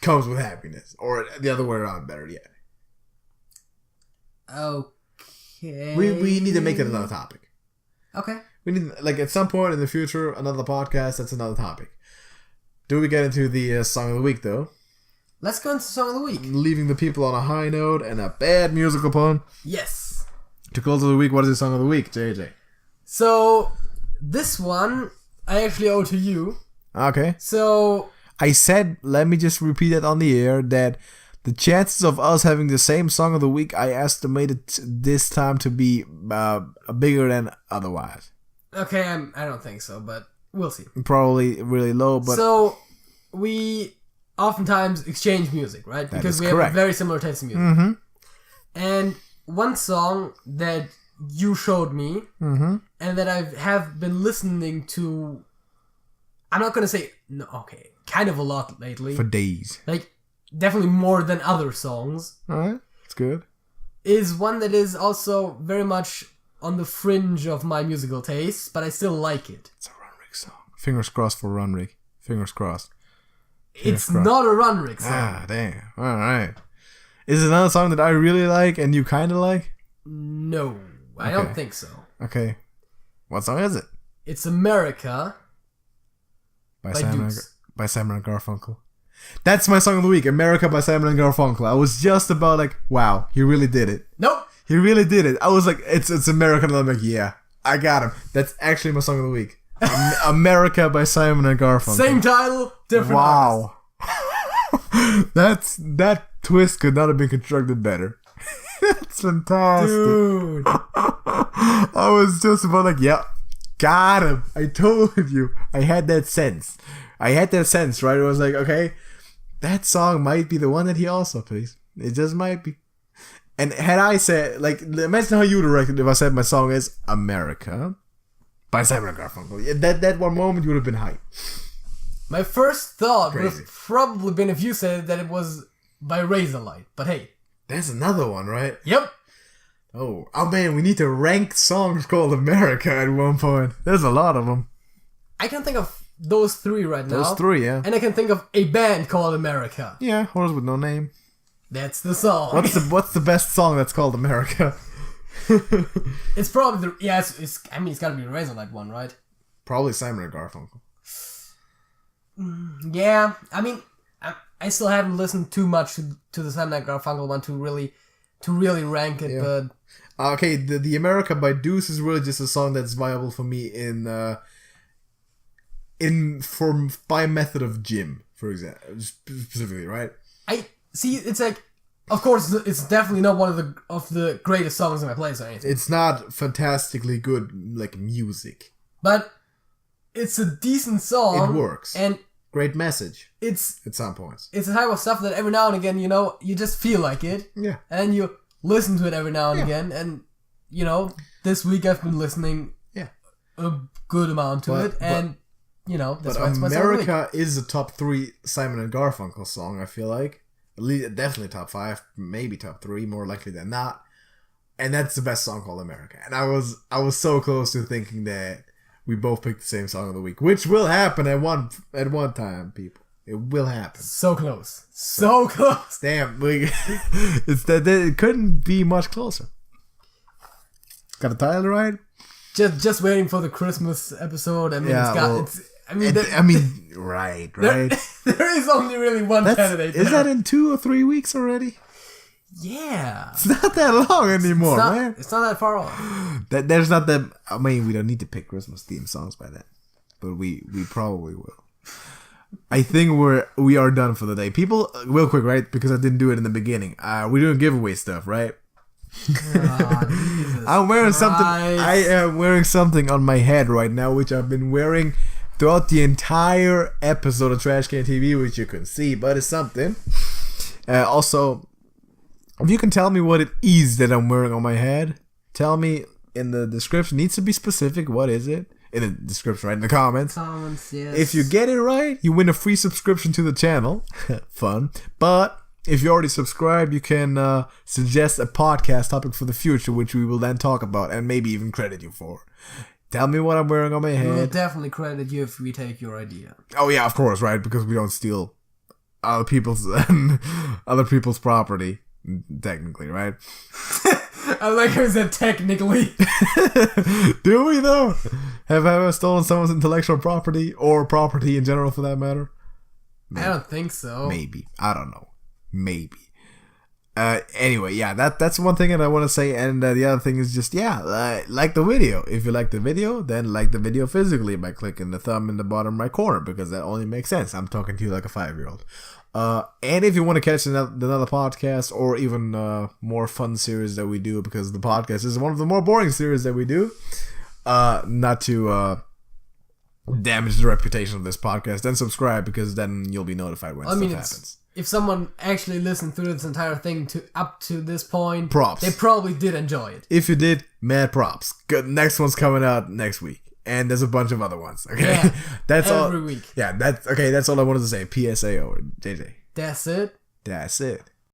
comes with happiness, or the other way around, better yet. Okay. We need to make that another topic. Okay. We need at some point in the future another podcast. That's another topic. Do we get into the song of the week though? Let's go into song of the week. Leaving the people on a high note and a bad musical pun. Yes. To close of the week, what is the song of the week, JJ? So, this one, I actually owe to you. Okay. So... I said, let me just repeat it on the air, that the chances of us having the same song of the week, I estimated this time to be bigger than otherwise. Okay, I don't think so, but we'll see. Probably really low, but... So, we oftentimes exchange music, right? Because we have a very similar taste in music. Mm-hmm. And one song that you showed me, and that I have been listening to, I'm not going to say, no, okay, kind of a lot lately. For days. Definitely more than other songs. Alright, that's good. Is one that is also very much on the fringe of my musical taste, but I still like it. It's a Runrig song. Fingers crossed for Runrig. Fingers crossed. It's not a Runrig song. Ah, damn. Alright. Is it another song that I really like and you kind of like? No, I don't think so. Okay. What song is it? It's America by Dukes. By Simon and Garfunkel. That's my song of the week, America by Simon and Garfunkel. I was just about wow, he really did it. Nope. He really did it. I was like, it's America, and I'm like, yeah, I got him. That's actually my song of the week. America by Simon and Garfunkel. Same title, different artist. That twist could not have been constructed better. That's fantastic. Dude. I was just about yeah, got him. I told you. I had that sense. Right? It was like, okay, that song might be the one that he also plays. It just might be. And had I said, imagine how you would have reacted if I said my song is America by Simon & Garfunkel. That one moment you would have been hyped. My first thought would have probably been if you said that it was by Razorlight, but hey. There's another one, right? Yep. Oh man, we need to rank songs called America at one point. There's a lot of them. I can think of those three right now. Those three, yeah. And I can think of a band called America. Yeah, Horse with No Name. That's the song. What's the best song that's called America? It's probably it's gotta be the Razorlight one, right? Probably Simon & Garfunkel. Yeah, I mean, I still haven't listened too much to the Simon & Garfunkel one to really rank it, but... Okay, the America by Deuce is really just a song that's viable for me by method of gym, for example, specifically, right? I see. It's of course, it's definitely not one of the greatest songs in my playlist or anything. It's not fantastically good music, but it's a decent song. It works, and great message. It's at some points. It's the type of stuff that every now and again, you just feel like it. Yeah, and you listen to it every now and again, and this week I've been listening. Yeah, a good amount to it, and. That's why it's my America is a top 3 Simon and Garfunkel song, I feel like. At least, definitely top 5, maybe top 3, more likely than not. And that's the best song called America. And I was so close to thinking that we both picked the same song of the week, which will happen at one time, people. It will happen. So close. So close. Damn. It couldn't be much closer. Got a title right? Just waiting for the Christmas episode. I mean, right. There is only really one candidate. Is that in 2 or 3 weeks already? Yeah. It's not that long anymore, man. It's not that far off. There's not that. I mean, we don't need to pick Christmas theme songs by then, but we probably will. I think we are done for the day. People, real quick, right? Because I didn't do it in the beginning. We're doing giveaway stuff, right? I'm wearing something. I am wearing something on my head right now, which I've been wearing throughout the entire episode of TrashcanTV, which you can see, but it's something. Also, if you can tell me what it is that I'm wearing on my head, tell me in the description. It needs to be specific. What is it? In the description, right? In the comments. Yes. If you get it right, you win a free subscription to the channel. Fun. But if you already subscribed, you can suggest a podcast topic for the future, which we will then talk about and maybe even credit you for. Tell me what I'm wearing on my head. We'll definitely credit you if we take your idea. Oh yeah, of course, right? Because we don't steal other people's property, technically, right? I like how you said technically. Do we though? Have I ever stolen someone's intellectual property or property in general, for that matter? Maybe. I don't think so. Maybe. I don't know. Maybe. Anyway, yeah, that's one thing that I want to say, and the other thing is just, like the video. If you like the video, then like the video physically by clicking the thumb in the bottom right corner, because that only makes sense. I'm talking to you like a 5-year-old. And if you want to catch another podcast or even more fun series that we do, because the podcast is one of the more boring series that we do, not to damage the reputation of this podcast, then subscribe, because then you'll be notified when stuff happens. If someone actually listened through this entire thing up to this point, props. They probably did enjoy it. If you did, mad props. Good. Next one's coming out next week. And there's a bunch of other ones. Okay, yeah, that's every week. Yeah, that's okay. That's all I wanted to say. PSA or JJ. That's it. That's it.